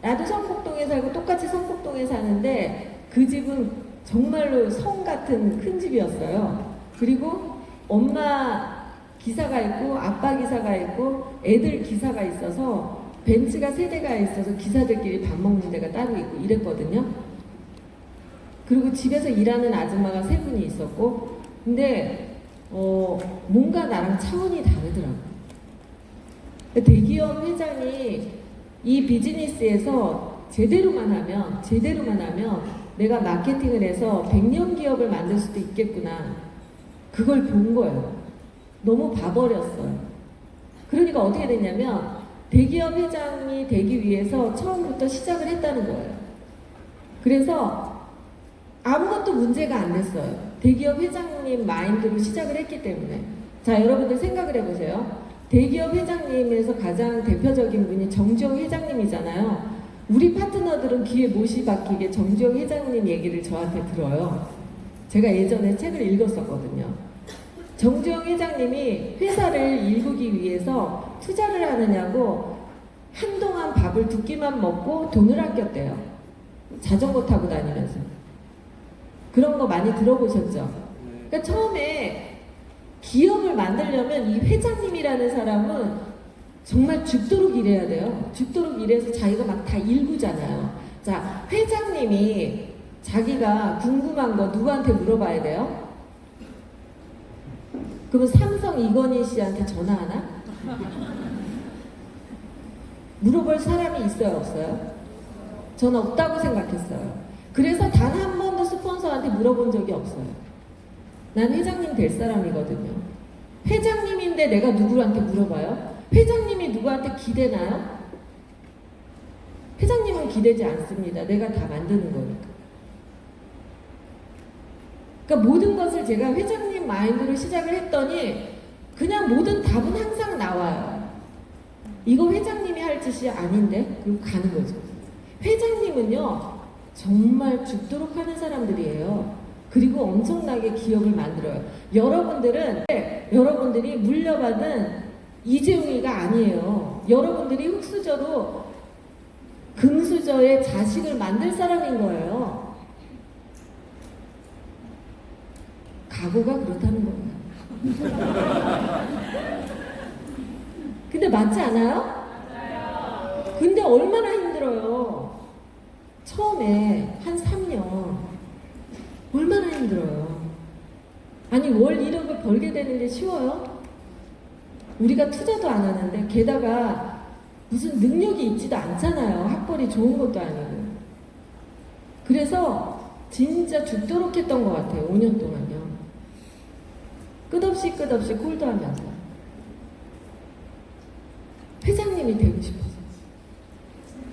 나도 성북동에 살고 똑같이 성북동에 사는데 그 집은 정말로 성 같은 큰 집이었어요. 그리고 엄마 기사가 있고 아빠 기사가 있고 애들 기사가 있어서 벤츠가 3대가 있어서 기사들끼리 밥 먹는 데가 따로 있고 이랬거든요. 그리고 집에서 일하는 아줌마가 3분이 있었고, 근데 뭔가 나랑 차원이 다르더라고요. 대기업 회장이 이 비즈니스에서 제대로만 하면 내가 마케팅을 해서 100년 기업을 만들 수도 있겠구나, 그걸 본 거예요. 너무 봐버렸어요. 그러니까 어떻게 됐냐면 대기업 회장이 되기 위해서 처음부터 시작을 했다는 거예요. 그래서 아무것도 문제가 안 됐어요. 대기업 회장님 마인드로 시작을 했기 때문에. 자, 여러분들 생각을 해보세요. 대기업 회장님에서 가장 대표적인 분이 정주영 회장님이잖아요. 우리 파트너들은 귀에 못이 박히게 정주영 회장님 얘기를 저한테 들어요. 제가 예전에 책을 읽었었거든요. 정주영 회장님이 회사를 일구기 위해서 투자를 하느냐고 한동안 밥을 2끼만 먹고 돈을 아꼈대요. 자전거 타고 다니면서. 그런 거 많이 들어보셨죠? 그러니까 처음에 기업을 만들려면 이 회장님이라는 사람은 정말 죽도록 일해야 돼요. 죽도록 일해서 자기가 막 다 일구잖아요. 자, 회장님이 자기가 궁금한 거 누구한테 물어봐야 돼요? 그러면 삼성 이건희 씨한테 전화하나? 물어볼 사람이 있어요, 없어요? 저는 없다고 생각했어요. 그래서 단 한 번도 스폰서한테 물어본 적이 없어요. 난 회장님 될 사람이거든요. 회장님인데 내가 누구한테 물어봐요? 회장님이 누구한테 기대나요? 회장님은 기대지 않습니다. 내가 다 만드는 거니까. 그러니까 모든 것을 제가 회장님 마인드로 시작을 했더니 그냥 모든 답은 항상 나와요. 이거 회장님이 할 짓이 아닌데? 그리고 가는 거죠. 회장님은요, 정말 죽도록 하는 사람들이에요. 그리고 엄청나게 기업을 만들어요. 여러분들이 물려받은 이재용이가 아니에요. 여러분들이 흙수저로 금수저의 자식을 만들 사람인 거예요. 각오가 그렇다는 겁니다. 근데 맞지 않아요? 근데 얼마나 힘들어요. 처음에 한 3년 얼마나 힘들어요. 아니 월 1억을 벌게 되는데 쉬워요? 우리가 투자도 안 하는데 게다가 무슨 능력이 있지도 않잖아요. 학벌이 좋은 것도 아니고. 그래서 진짜 죽도록 했던 것 같아요. 5년 동안요. 끝없이 콜도 하면서 회장님이 되고 싶어서.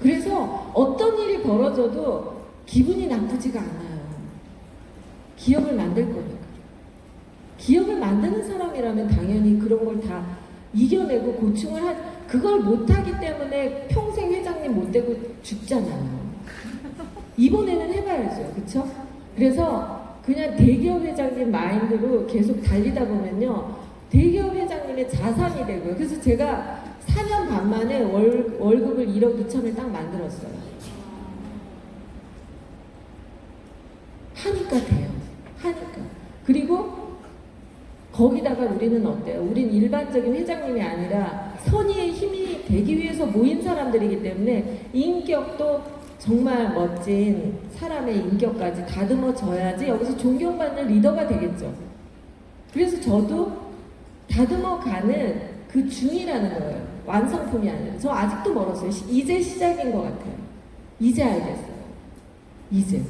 그래서 어떤 일이 벌어져도 기분이 나쁘지가 않아요. 기업을 만들 거니까. 기업을 만드는 사람이라면 당연히 그런 걸 다 이겨내고 고충을 그걸 못하기 때문에 평생 회장님 못 되고 죽잖아요. 이번에는 해봐야죠. 그쵸? 그래서 그냥 대기업 회장님 마인드로 계속 달리다 보면요, 대기업 회장님의 자산이 되고요. 그래서 제가 4년 반 만에 월급을 1억 2천을 딱 만들었어요. 하니까 돼요. 하니까. 그리고 거기다가 우리는 어때요? 우린 일반적인 회장님이 아니라 선의의 힘이 되기 위해서 모인 사람들이기 때문에 인격도 정말 멋진 사람의 인격까지 다듬어져야지 여기서 존경받는 리더가 되겠죠. 그래서 저도 다듬어가는 그 중이라는 거예요. 완성품이 아니라. 저 아직도 멀었어요. 이제 시작인 것 같아요. 이제 알겠어요. 이제.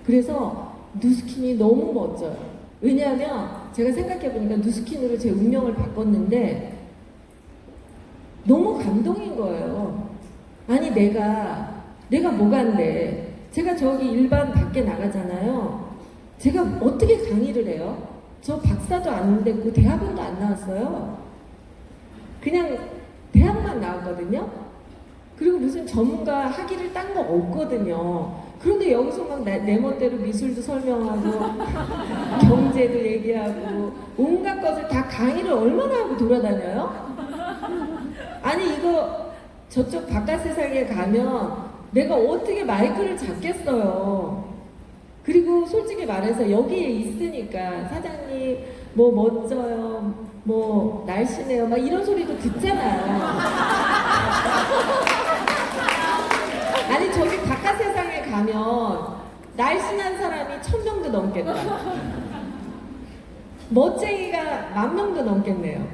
그래서 누스킨이 너무 멋져요. 왜냐하면 제가 생각해보니까 누스킨으로 제 운명을 바꿨는데 너무 감동인 거예요. 아니 내가 뭐간데, 제가 저기 일반 밖에 나가잖아요. 제가 어떻게 강의를 해요? 저 박사도 안 됐고 대학원도 안 나왔어요. 그냥 대학만 나왔거든요. 그리고 무슨 전문가 학위를 딴 거 없거든요. 그런데 여기서 막 내 멋대로 미술도 설명하고 경제도 얘기하고 온갖 것을 다 강의를 얼마나 하고 돌아다녀요? 아니 이거 저쪽 바깥 세상에 가면 내가 어떻게 마이크를 잡겠어요. 그리고 솔직히 말해서 여기에 있으니까 사장님 뭐 멋져요, 뭐 날씬해요, 막 이런 소리도 듣잖아요. 아니 저기 바깥 세상에 가면 날씬한 사람이 1000명도 넘겠다. 멋쟁이가 10,000명도 넘겠네요.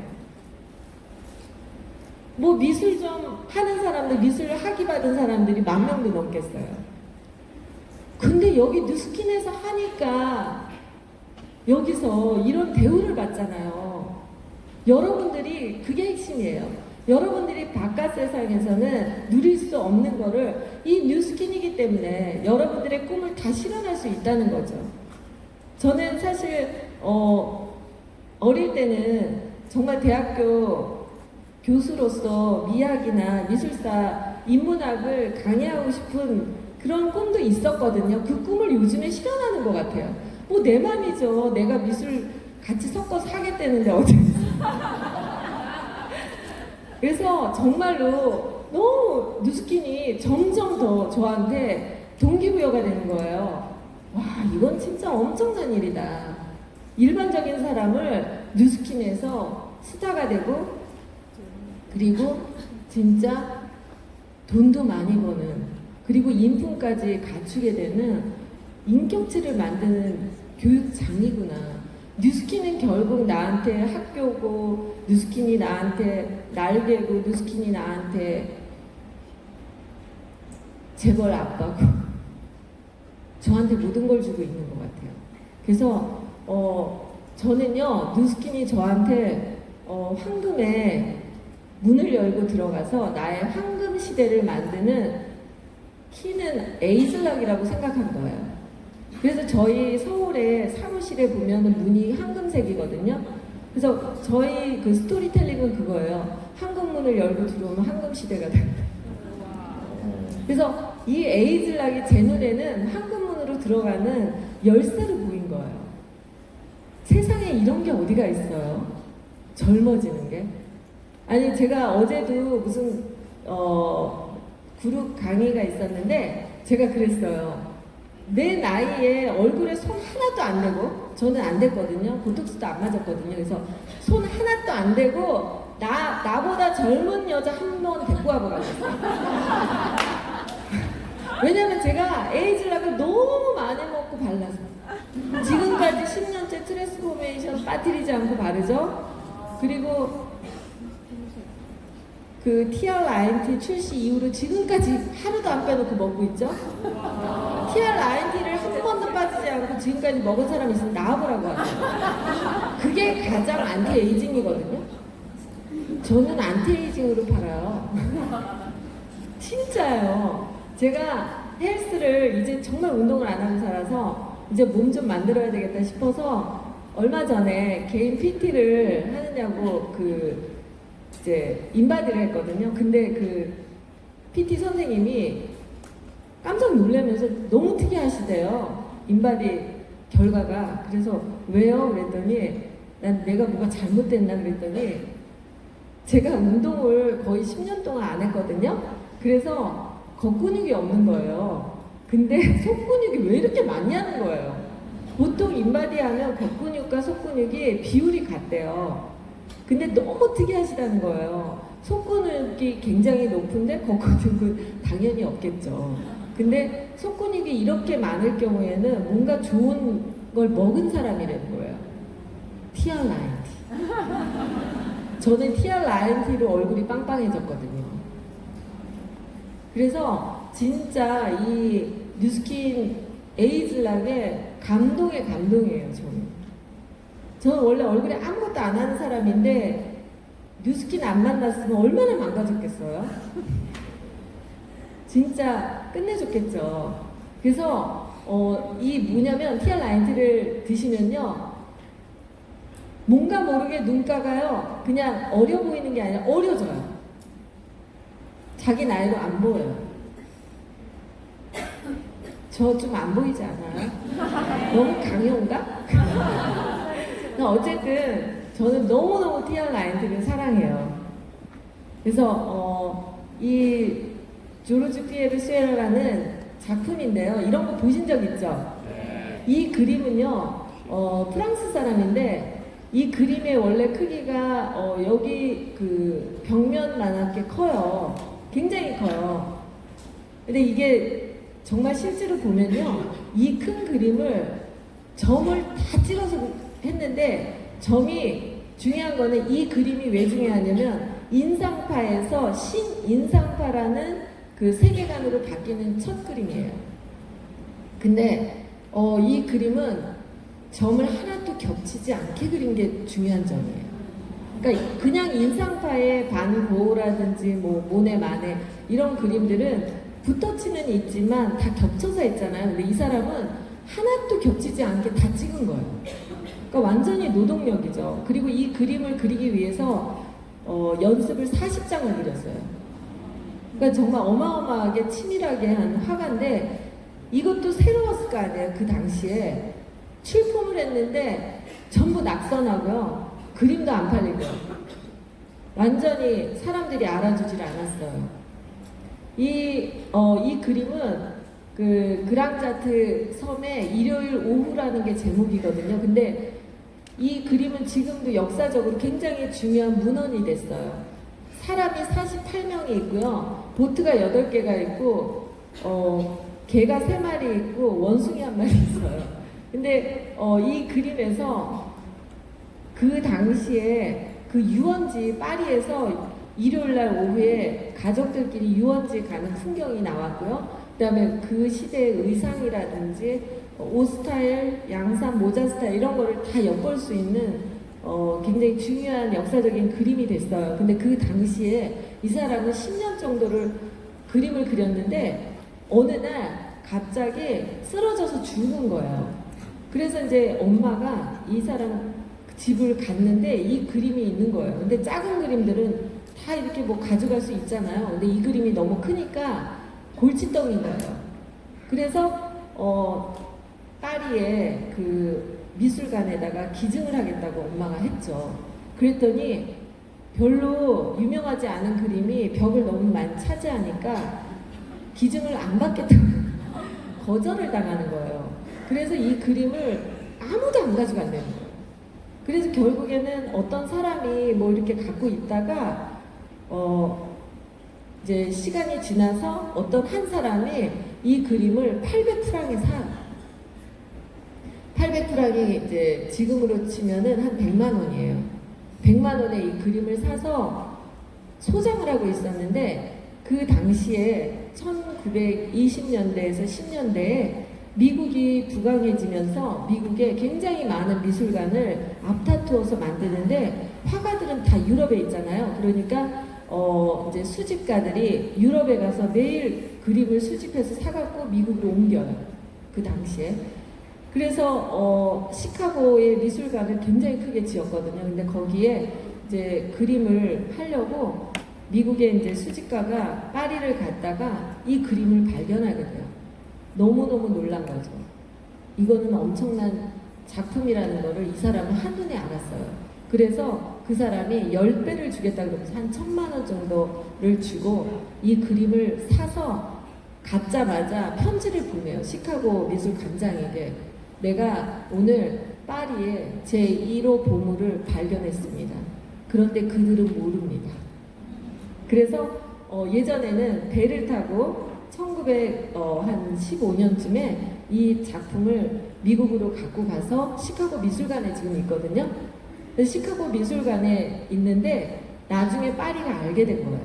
뭐 미술 좀 하는 사람들, 미술을 학위 받은 사람들이 10,000명도 넘겠어요. 근데 여기 누스킨에서 하니까 여기서 이런 대우를 받잖아요. 여러분들이 그게 핵심이에요. 여러분들이 바깥 세상에서는 누릴 수 없는 거를 이 뉴스킨이기 때문에 여러분들의 꿈을 다 실현할 수 있다는 거죠. 저는 사실 어릴 때는 정말 대학교 교수로서 미학이나 미술사, 인문학을 강의하고 싶은 그런 꿈도 있었거든요. 그 꿈을 요즘에 실현하는 것 같아요. 뭐 내 맘이죠. 내가 미술 같이 섞어서 하겠다는데 어쩌겠어요. 그래서 정말로 너무 누스킨이 점점 더 저한테 동기부여가 되는 거예요. 와, 이건 진짜 엄청난 일이다. 일반적인 사람을 누스킨에서 스타가 되고, 그리고 진짜 돈도 많이 버는, 그리고 인품까지 갖추게 되는 인격체를 만드는 교육장이구나. 뉴스킨은 결국 나한테 학교고, 뉴스킨이 나한테 날개고, 뉴스킨이 나한테 재벌 아빠고, 저한테 모든 걸 주고 있는 것 같아요. 그래서 저는요, 뉴스킨이 저한테 황금의 문을 열고 들어가서 나의 황금 시대를 만드는 키는 에이즐락이라고 생각한 거예요. 그래서 저희 서울의 사무실에 보면은 문이 황금색이거든요. 그래서 저희 그 스토리텔링은 그거예요. 황금문을 열고 들어오면 황금 시대가 된다. 그래서 이 에이즐락이 제 눈에는 황금문으로 들어가는 열쇠로 보인 거예요. 세상에 이런 게 어디가 있어요? 젊어지는 게. 아니 제가 어제도 무슨 그룹 강의가 있었는데 제가 그랬어요. 내 나이에 얼굴에 손 하나도 안 대고, 저는 안 됐거든요. 보톡스도 안 맞았거든요. 그래서 손 하나도 안 대고 나보다 젊은 여자 한 번 데리고 와보라고. 왜냐면 제가 에이즐락을 너무 많이 먹고 발라서. 지금까지 10년째 트랜스포메이션 빠뜨리지 않고 바르죠. 그리고 그 TR9T 출시 이후로 지금까지 하루도 안 빼놓고 먹고 있죠. TR9T를 한 번도 빠지지 않고 지금까지 먹은 사람 있으면 나와보라고 하죠. 그게 가장 안티에이징이거든요. 저는 안티에이징으로 팔아요. 진짜요. 제가 헬스를 이제 정말 운동을 안 하고 살아서 이제 몸 좀 만들어야 되겠다 싶어서 얼마 전에 개인 PT를 하느냐고 이제 인바디를 했거든요. 근데 그 PT 선생님이 깜짝 놀라면서 너무 특이하시대요. 인바디 결과가. 그래서 왜요? 그랬더니 난 내가 뭐가 잘못됐나 그랬더니 제가 운동을 거의 10년 동안 안 했거든요. 그래서 겉근육이 없는 거예요. 근데 속근육이 왜 이렇게 많냐는 거예요. 보통 인바디 하면 겉근육과 속근육이 비율이 같대요. 근데 너무 특이하시다는 거예요. 속근육이 굉장히 높은데 겉근육은 당연히 없겠죠. 근데 속근육이 이렇게 많을 경우에는 뭔가 좋은 걸 먹은 사람이라는 거예요. TR9T. 저는 TR9T로 얼굴이 빵빵해졌거든요. 그래서 진짜 이 뉴스킨 에이즐락의 감동이에요, 저는 원래 얼굴에 아무것도 안 하는 사람인데 뉴스킨 안 만났으면 얼마나 망가졌겠어요? 진짜 끝내줬겠죠. 그래서 이 뭐냐면 TR9T를 드시면요 뭔가 모르게 눈가가요 그냥 어려 보이는 게 아니라 어려져요. 자기 나이로 안 보여요. 저 좀 안 보이지 않아요? 너무 강요인가? 어쨌든 저는 너무너무 TR9T를 사랑해요. 그래서 이 조르주 피에르 수에르라는 작품인데요. 이런 거 보신 적 있죠? 이 그림은요 프랑스 사람인데 이 그림의 원래 크기가 여기 그 벽면만하게 커요. 굉장히 커요. 근데 이게 정말 실제로 보면요 이 큰 그림을 점을 다 찍어서 했는데 점이 중요한 거는 이 그림이 왜 중요하냐면 인상파에서 신인상파라는 그 세계관으로 바뀌는 첫 그림이에요. 근데 이 그림은 점을 하나도 겹치지 않게 그린 게 중요한 점이에요. 그러니까 그냥 인상파의 반고라든지 뭐 모네 마네 이런 그림들은 붓터치는 있지만 다 겹쳐서 했잖아요. 근데 이 사람은 하나도 겹치지 않게 다 찍은 거예요. 그러니까 완전히 노동력이죠. 그리고 이 그림을 그리기 위해서 연습을 40장을 그렸어요. 그러니까 정말 어마어마하게 치밀하게 한 화가인데 이것도 새로웠을 거 아니에요. 그 당시에 출품을 했는데 전부 낙선하고요. 그림도 안 팔리고요. 완전히 사람들이 알아주질 않았어요. 이 그림은 그 그랑자트 섬의 일요일 오후라는 게 제목이거든요. 근데 이 그림은 지금도 역사적으로 굉장히 중요한 문헌이 됐어요. 사람이 48명이 있고요. 보트가 8개가 있고 개가 3마리 있고 원숭이 1마리 있어요. 근데 이 그림에서 그 당시에 그 유원지 파리에서 일요일날 오후에 가족들끼리 유원지 가는 풍경이 나왔고요. 그 다음에 그 시대의 의상이라든지 옷 스타일, 양산, 모자 스타일 이런 거를 다 엿볼 수 있는 굉장히 중요한 역사적인 그림이 됐어요. 근데 그 당시에 이 사람은 10년 정도를 그림을 그렸는데 어느 날 갑자기 쓰러져서 죽는 거예요. 그래서 이제 엄마가 이 사람 집을 갔는데 이 그림이 있는 거예요. 근데 작은 그림들은 다 이렇게 뭐 가져갈 수 있잖아요. 근데 이 그림이 너무 크니까 골칫덩인 거예요. 그래서 파리에 그 미술관에다가 기증을 하겠다고 엄마가 했죠. 그랬더니 별로 유명하지 않은 그림이 벽을 너무 많이 차지하니까 기증을 안 받겠다고 거절을 당하는 거예요. 그래서 이 그림을 아무도 안 가져간다는 거예요. 그래서 결국에는 어떤 사람이 뭐 이렇게 갖고 있다가 이제 시간이 지나서 어떤 한 사람이 이 그림을 800프랑에 사. 800프랑이 이제 지금으로 치면은 한 100만 원이에요. 100만 원에 이 그림을 사서 소장을 하고 있었는데 그 당시에 1920년대에서 10년대에 미국이 부강해지면서 미국에 굉장히 많은 미술관을 앞다투어서 만드는데 화가들은 다 유럽에 있잖아요. 그러니까 이제 수집가들이 유럽에 가서 매일 그림을 수집해서 사갖고 미국으로 옮겨요. 그 당시에. 그래서 시카고의 미술관을 굉장히 크게 지었거든요. 근데 거기에 이제 그림을 하려고 미국의 이제 수집가가 파리를 갔다가 이 그림을 발견하게 돼요. 너무너무 놀란 거죠. 이거는 엄청난 작품이라는 거를 이 사람은 한눈에 알았어요. 그래서 그 사람이 10배를 주겠다 그러면서 한 1,000만 원 정도를 주고 이 그림을 사서 갖자마자 편지를 보내요. 시카고 미술관장에게. 내가 오늘 파리에 제1호 보물을 발견했습니다. 그런데 그들은 모릅니다. 그래서 예전에는 배를 타고 1915년쯤에 이 작품을 미국으로 갖고 가서 시카고 미술관에 지금 있거든요. 시카고 미술관에 있는데 나중에 파리가 알게 된 거예요.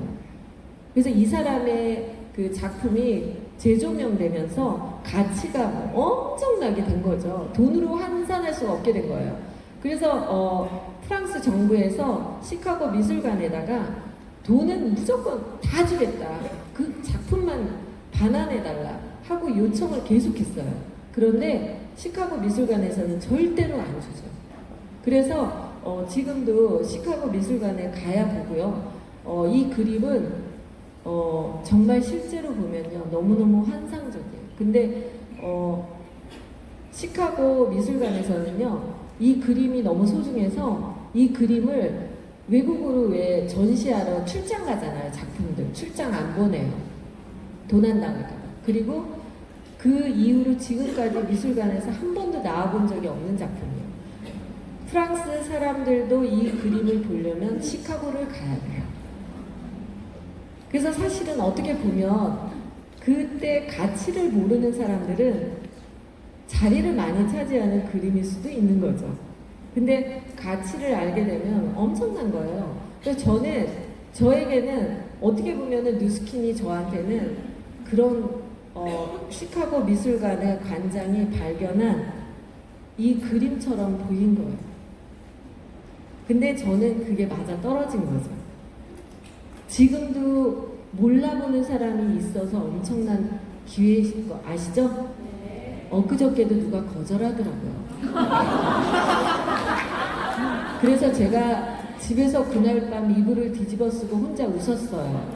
그래서 이 사람의 그 작품이 재조명되면서 가치가 엄청나게 된 거죠. 돈으로 환산할 수가 없게 된 거예요. 그래서 프랑스 정부에서 시카고 미술관에다가 돈은 무조건 다 주겠다. 그 작품만 반환해달라 하고 요청을 계속했어요. 그런데 시카고 미술관에서는 절대로 안 주죠. 그래서 지금도 시카고 미술관에 가야 보고요. 이 그림은 정말 실제로 보면요 너무너무 환상적이에요. 근데 시카고 미술관에서는요 이 그림이 너무 소중해서 이 그림을 외국으로 왜 전시하러 출장 가잖아요. 작품들 출장 안 보내요. 돈 안 나올까 봐. 그리고 그 이후로 지금까지 미술관에서 한 번도 나와본 적이 없는 작품이에요. 프랑스 사람들도 이 그림을 보려면 시카고를 가야 돼요. 그래서 사실은 어떻게 보면 그때 가치를 모르는 사람들은 자리를 많이 차지하는 그림일 수도 있는 거죠. 근데 가치를 알게 되면 엄청난 거예요. 그래서 저에게는 어떻게 보면은 누스킨이 저한테는 그런 시카고 미술관의 관장이 발견한 이 그림처럼 보인 거예요. 근데 저는 그게 맞아 떨어진 거죠. 지금도 몰라보는 사람이 있어서 엄청난 기회이신 거 아시죠? 엊그저께도 누가 거절하더라고요. 그래서 제가 집에서 그날 밤 이불을 뒤집어 쓰고 혼자 웃었어요.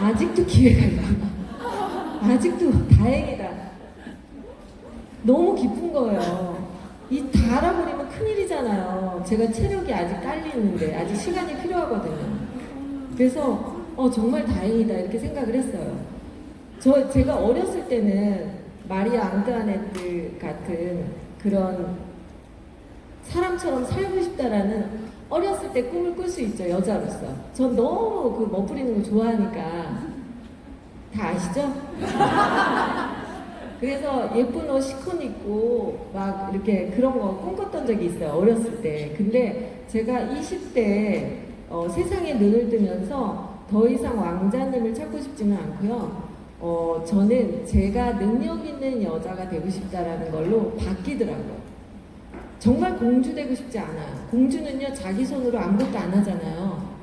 아직도 기회가 있구나. 아직도 다행이다. 너무 기쁜 거예요. 이 다 알아버리면 큰일이잖아요. 제가 체력이 아직 딸리는데 아직 시간이 필요하거든요. 그래서 정말 다행이다 이렇게 생각을 했어요. 제가 어렸을 때는 마리아 앙뚜아네트 같은 그런 사람처럼 살고 싶다라는 어렸을 때 꿈을 꿀 수 있죠. 여자로서. 전 너무 그 멋부리는 거 좋아하니까. 다 아시죠? 그래서 예쁜 옷 시컷 입고 막 이렇게 그런 거 꿈꿨던 적이 있어요. 어렸을 때. 근데 제가 20대에 세상에 눈을 뜨면서 더 이상 왕자님을 찾고 싶지는 않고요. 저는 제가 능력 있는 여자가 되고 싶다라는 걸로 바뀌더라고요. 정말 공주 되고 싶지 않아요. 공주는요, 자기 손으로 아무것도 안 하잖아요.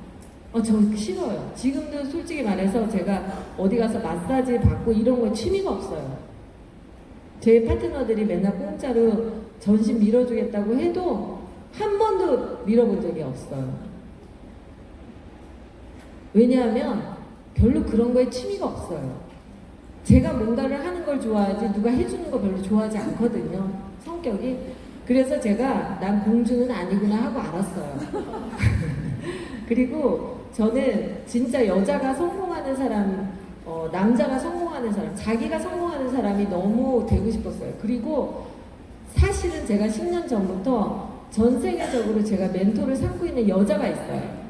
저 싫어요. 지금도 솔직히 말해서 제가 어디 가서 마사지 받고 이런 거 취미가 없어요. 제 파트너들이 맨날 공짜로 전신 밀어주겠다고 해도 한 번도 밀어본 적이 없어요. 왜냐하면 별로 그런 거에 취미가 없어요. 제가 뭔가를 하는 걸 좋아하지 누가 해주는 거 별로 좋아하지 않거든요. 성격이. 그래서 제가 난 공주는 아니구나 하고 알았어요. 그리고 저는 진짜 여자가 성공하는 사람, 남자가 성공하는 사람, 자기가 성공하는 사람이 너무 되고 싶었어요. 그리고 사실은 제가 10년 전부터 전 세계적으로 제가 멘토를 삼고 있는 여자가 있어요.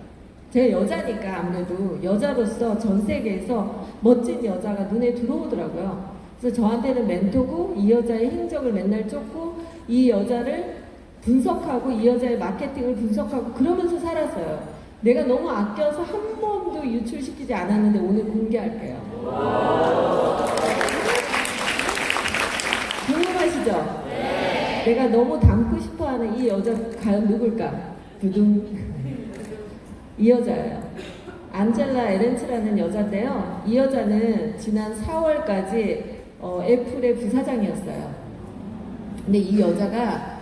제가 여자니까 아무래도 여자로서 전 세계에서 멋진 여자가 눈에 들어오더라고요. 그래서 저한테는 멘토고 이 여자의 행적을 맨날 쫓고 이 여자를 분석하고 이 여자의 마케팅을 분석하고 그러면서 살았어요. 내가 너무 아껴서 한 번도 유출시키지 않았는데 오늘 공개할게요. 궁금하시죠? 네. 내가 너무 닮고 싶어하는 이 여자 과연 누굴까? 두둥. 이 여자예요. 안젤라 에렌츠라는 여자인데요. 이 여자는 지난 4월까지 애플의 부사장이었어요. 근데 이 여자가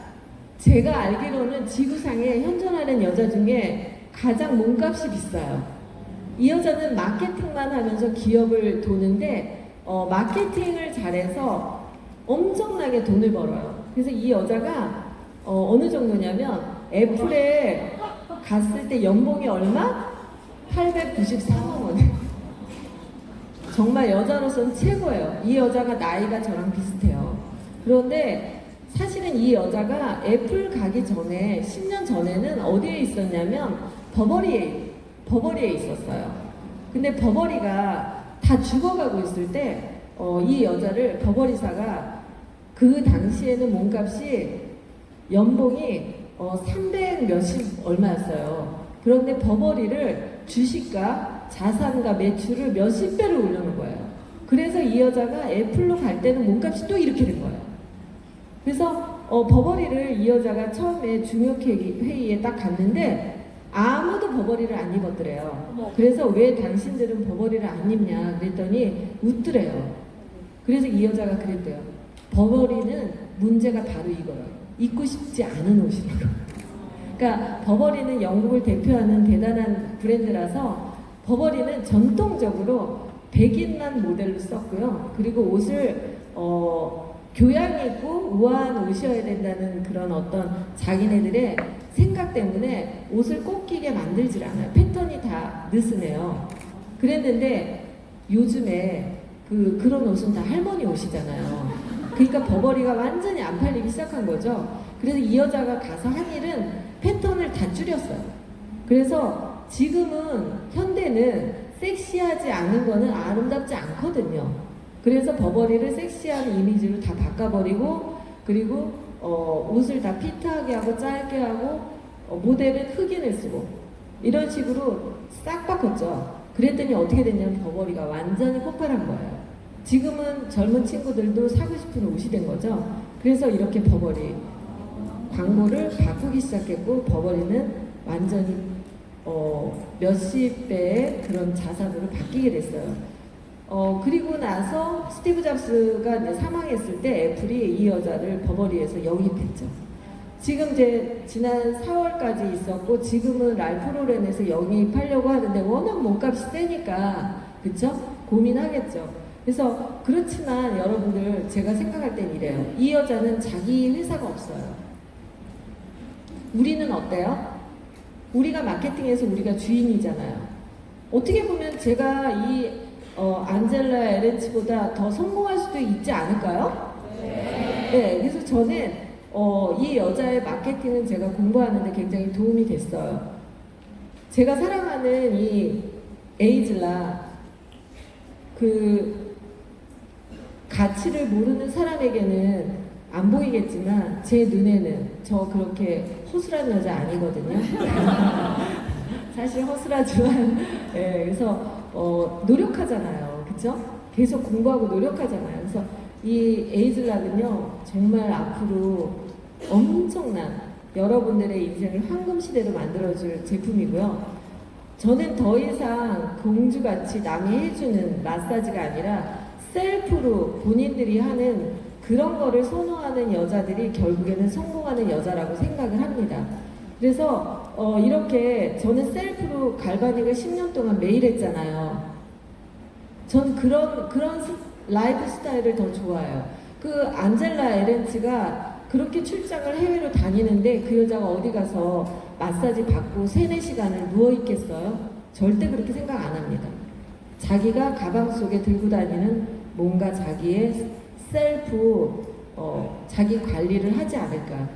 제가 알기로는 지구상에 현존하는 여자 중에 가장 몸값이 비싸요. 이 여자는 마케팅만 하면서 기업을 도는데 마케팅을 잘해서 엄청나게 돈을 벌어요. 그래서 이 여자가 어느 정도냐면 애플에 갔을 때 연봉이 얼마? 894만 원. 정말 여자로서는 최고예요. 이 여자가 나이가 저랑 비슷해요. 그런데 사실은 이 여자가 애플 가기 전에 10년 전에는 어디에 있었냐면 버버리에 있었어요. 근데 버버리가 다 죽어가고 있을 때 이 여자를 버버리사가 그 당시에는 몸값이 연봉이 300 몇십 얼마였어요. 그런데 버버리를 주식과 자산과 매출을 몇십 배를 올려놓은 거예요. 그래서 이 여자가 애플로 갈 때는 몸값이 또 이렇게 된 거예요. 그래서 버버리를 이 여자가 처음에 중요회의에 딱 갔는데 아무도 버버리를 안 입었더래요. 그래서 왜 당신들은 버버리를 안 입냐 그랬더니 웃더래요. 그래서 이 여자가 그랬대요. 버버리는 문제가 바로 이거예요. 입고 싶지 않은 옷이라고. 그러니까 버버리는 영국을 대표하는 대단한 브랜드라서 버버리는 전통적으로 백인만 모델로 썼고요. 그리고 옷을 교양 있고 우아한 옷이어야 된다는 그런 어떤 자기네들의 생각 때문에 옷을 꼭 끼게 만들질 않아요. 패턴이 다 느슨해요. 그랬는데 요즘에 그런 옷은 다 할머니 옷이잖아요. 그러니까 버버리가 완전히 안 팔리기 시작한 거죠. 그래서 이 여자가 가서 한 일은 패턴을 다 줄였어요. 그래서 지금은 현대는 섹시하지 않은 거는 아름답지 않거든요. 그래서 버버리를 섹시한 이미지로 다 바꿔버리고 그리고 옷을 다 피트하게 하고 짧게 하고 모델은 흑인을 쓰고 이런 식으로 싹 바꿨죠. 그랬더니 어떻게 됐냐면 버버리가 완전히 폭발한 거예요. 지금은 젊은 친구들도 사고 싶은 옷이 된 거죠. 그래서 이렇게 버버리 광고를 바꾸기 시작했고 버버리는 완전히 몇십 배의 그런 자산으로 바뀌게 됐어요. 그리고 나서 스티브 잡스가 이제 사망했을 때 애플이 이 여자를 버버리에서 영입했죠. 지금 이제 지난 4월까지 있었고 지금은 랄프 로렌에서 영입하려고 하는데 워낙 몸값이 세니까 그쵸? 고민하겠죠. 그래서 그렇지만 여러분들 제가 생각할 땐 이래요. 이 여자는 자기 회사가 없어요. 우리는 어때요? 우리가 마케팅에서 우리가 주인이잖아요. 어떻게 보면 제가 이 안젤라 에렌츠보다 더 성공할 수도 있지 않을까요? 네. 그래서 저는 이 여자의 마케팅은 제가 공부하는데 굉장히 도움이 됐어요. 제가 사랑하는 이 에이즐라 그 가치를 모르는 사람에게는 안 보이겠지만 제 눈에는 저 그렇게 허술한 여자 아니거든요. 사실 허술하지만 네, 그래서 노력하잖아요. 그쵸? 계속 공부하고 노력하잖아요. 그래서 이 에이즐락은요, 정말 앞으로 엄청난 여러분들의 인생을 황금 시대로 만들어줄 제품이고요. 저는 더 이상 공주같이 남이 해주는 마사지가 아니라 셀프로 본인들이 하는 그런 거를 선호하는 여자들이 결국에는 성공하는 여자라고 생각을 합니다. 그래서 이렇게 저는 셀프로 갈바닉을 10년 동안 매일 했잖아요. 전 그런 라이프 스타일을 더 좋아해요. 그 안젤라 에렌츠가 그렇게 출장을 해외로 다니는데 그 여자가 어디 가서 마사지 받고 3-4시간을 누워있겠어요? 절대 그렇게 생각 안 합니다. 자기가 가방 속에 들고 다니는 뭔가 자기의 셀프, 자기 관리를 하지 않을까.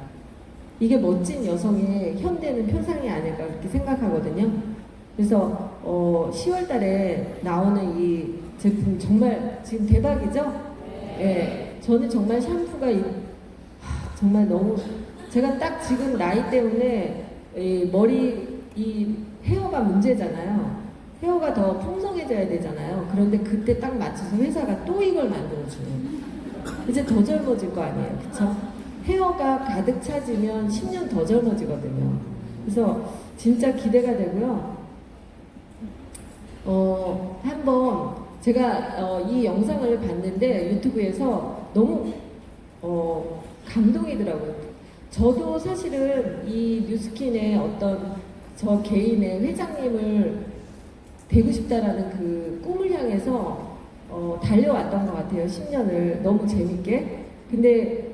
이게 멋진 여성의 현대는 표상이 아닐까 그렇게 생각하거든요. 그래서 10월 달에 나오는 이 제품 정말 지금 대박이죠? 네. 저는 정말 샴푸가 정말 너무 제가 딱 지금 나이 때문에 이 헤어가 문제잖아요. 헤어가 더 풍성해져야 되잖아요. 그런데 그때 딱 맞춰서 회사가 또 이걸 만들어주는. 이제 더 젊어질 거 아니에요. 그쵸? 헤어가 가득 차지면 10년 더 젊어지거든요. 그래서 진짜 기대가 되고요. 한번 제가 이 영상을 봤는데 유튜브에서 너무 감동이더라고요. 저도 사실은 이 뉴스킨의 어떤 저 개인의 회장님을 되고 싶다라는 그 꿈을 향해서 달려왔던 것 같아요. 10년을 너무 재밌게. 근데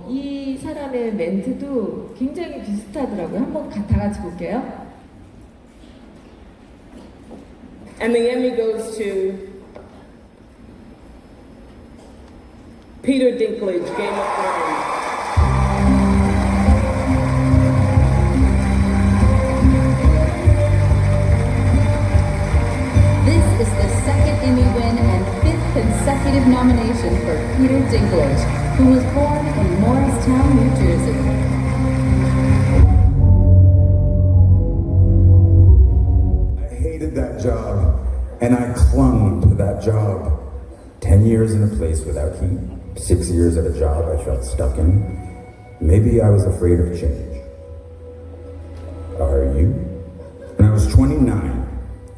이 사람의 멘트도 굉장히 비슷하더라고요. 한번 다 같이 볼게요. And the Emmy goes to Peter Dinklage, Game of Thrones. This is the second Emmy win and 5th consecutive nomination for Peter Dinklage, who was born in Morristown, New Jersey. I hated that job, and I clung to that job. 10 years in a place without heat, 6 years at a job I felt stuck in. Maybe I was afraid of change. Are you? When I was 29,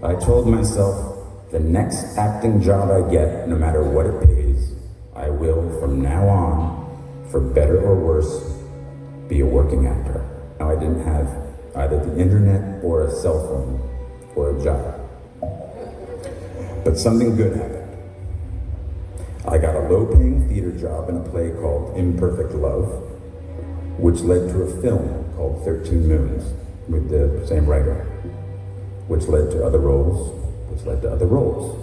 I told myself the next acting job I get, no matter what it pays, I will from now on, for better or worse, be a working actor. Now I didn't have either the internet or a cell phone or a job. But something good happened. I got a low-paying theater job in a play called Imperfect Love, which led to a film called 13 Moons with the same writer, which led to other roles, which led to other roles.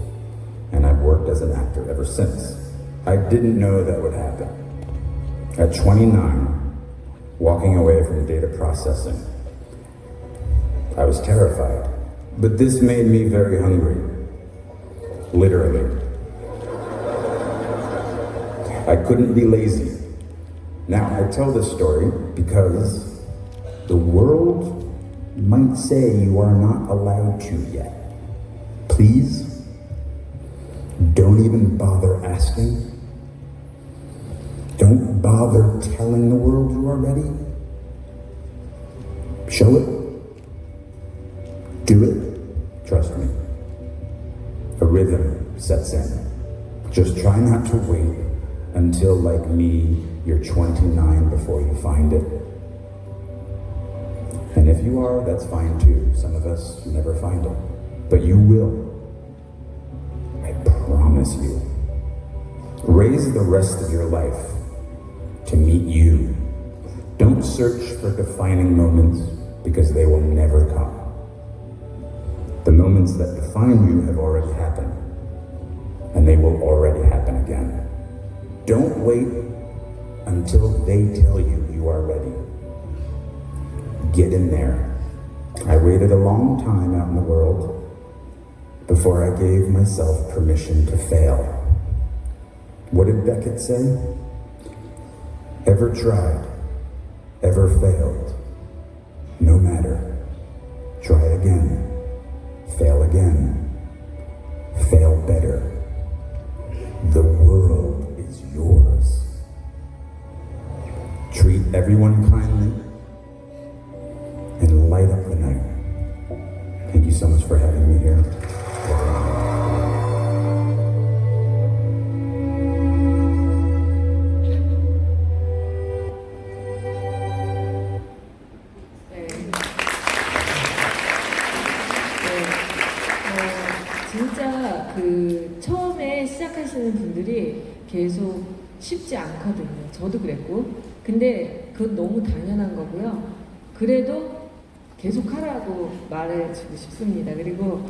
And I've worked as an actor ever since. I didn't know that would happen. At 29, walking away from data processing, I was terrified. But this made me very hungry, literally. I couldn't be lazy. Now, I tell this story because the world might say you are not allowed to yet. Please, don't even bother asking. Don't bother telling the world you are ready. Show it. Do it. Trust me. A rhythm sets in. Just try not to wait until, like me, you're 29 before you find it. And if you are, that's fine too. Some of us never find it. But you will. I promise you. Raise the rest of your life to meet you. Don't search for defining moments because they will never come. The moments that define you have already happened, and they will already happen again. Don't wait until they tell you you are ready. Get in there. I waited a long time out in the world before I gave myself permission to fail. What did Beckett say? Ever tried, ever failed, no matter. Try again, fail better, everyone kindly, and light up the night. Thank you so much for having me here. 네. 진짜 그 처음에 시작하시는 분들이 계속 쉽지 않거든요. 저도 그랬고. 근데 그건 너무 당연한 거고요. 그래도 계속 하라고 말해주고 싶습니다. 그리고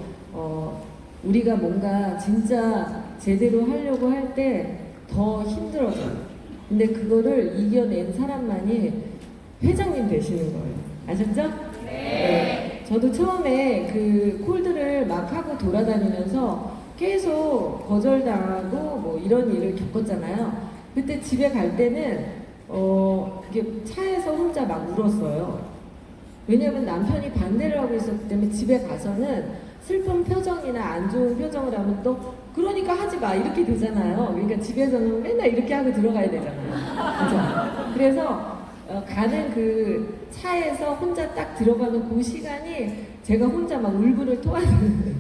우리가 뭔가 진짜 제대로 하려고 할 때 더 힘들어져요. 근데 그거를 이겨낸 사람만이 회장님 되시는 거예요. 아셨죠? 네. 저도 처음에 그 콜드를 막 하고 돌아다니면서 계속 거절당하고 뭐 이런 일을 겪었잖아요. 그때 집에 갈 때는 이게 차에서 혼자 막 울었어요. 왜냐하면 남편이 반대를 하고 있었기 때문에 집에 가서는 슬픈 표정이나 안 좋은 표정을 하면 또 그러니까 하지 마 이렇게 되잖아요. 그러니까 집에서는 맨날 이렇게 하고 들어가야 되잖아요. 그죠? 그래서 가는 그 차에서 혼자 딱 들어가는 그 시간이 제가 혼자 막 울분을 토하는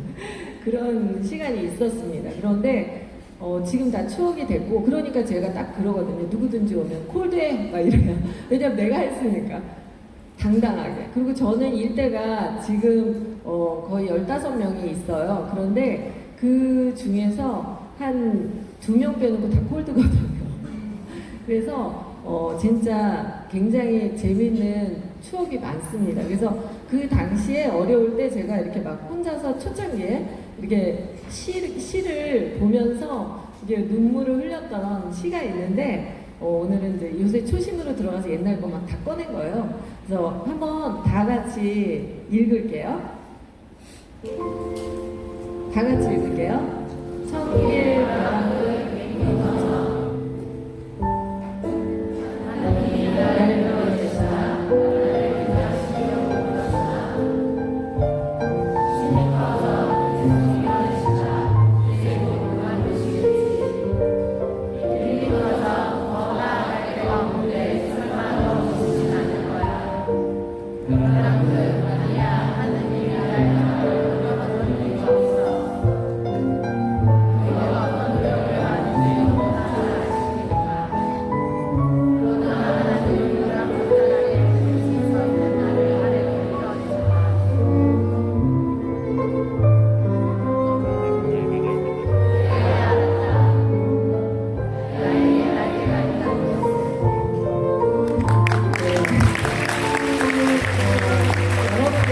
그런 시간이 있었습니다. 그런데 지금 다 추억이 됐고 그러니까 제가 딱 그러거든요. 누구든지 오면 콜드해 막 이래요. 왜냐면 내가 했으니까 당당하게. 그리고 저는 일대가 지금 거의 15명이 있어요. 그런데 그 중에서 한 2명 빼놓고 다 콜드거든요. 그래서 진짜 굉장히 재밌는 추억이 많습니다. 그래서 그 당시에 어려울 때 제가 이렇게 막 혼자서 초창기에 이렇게 시를 보면서 이게 눈물을 흘렸던 시가 있는데 오늘은 이제 요새 초심으로 들어가서 옛날 거 막 다 꺼낸 거예요. 그래서 한번 다 같이 읽을게요. 다 같이 읽을게요. 천길 바람을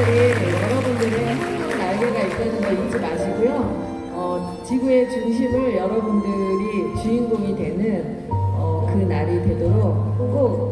여러분들의 한국 날개가 있다는 거 잊지 마시고요. 지구의 중심을 여러분들이 주인공이 되는 그 날이 되도록 꼭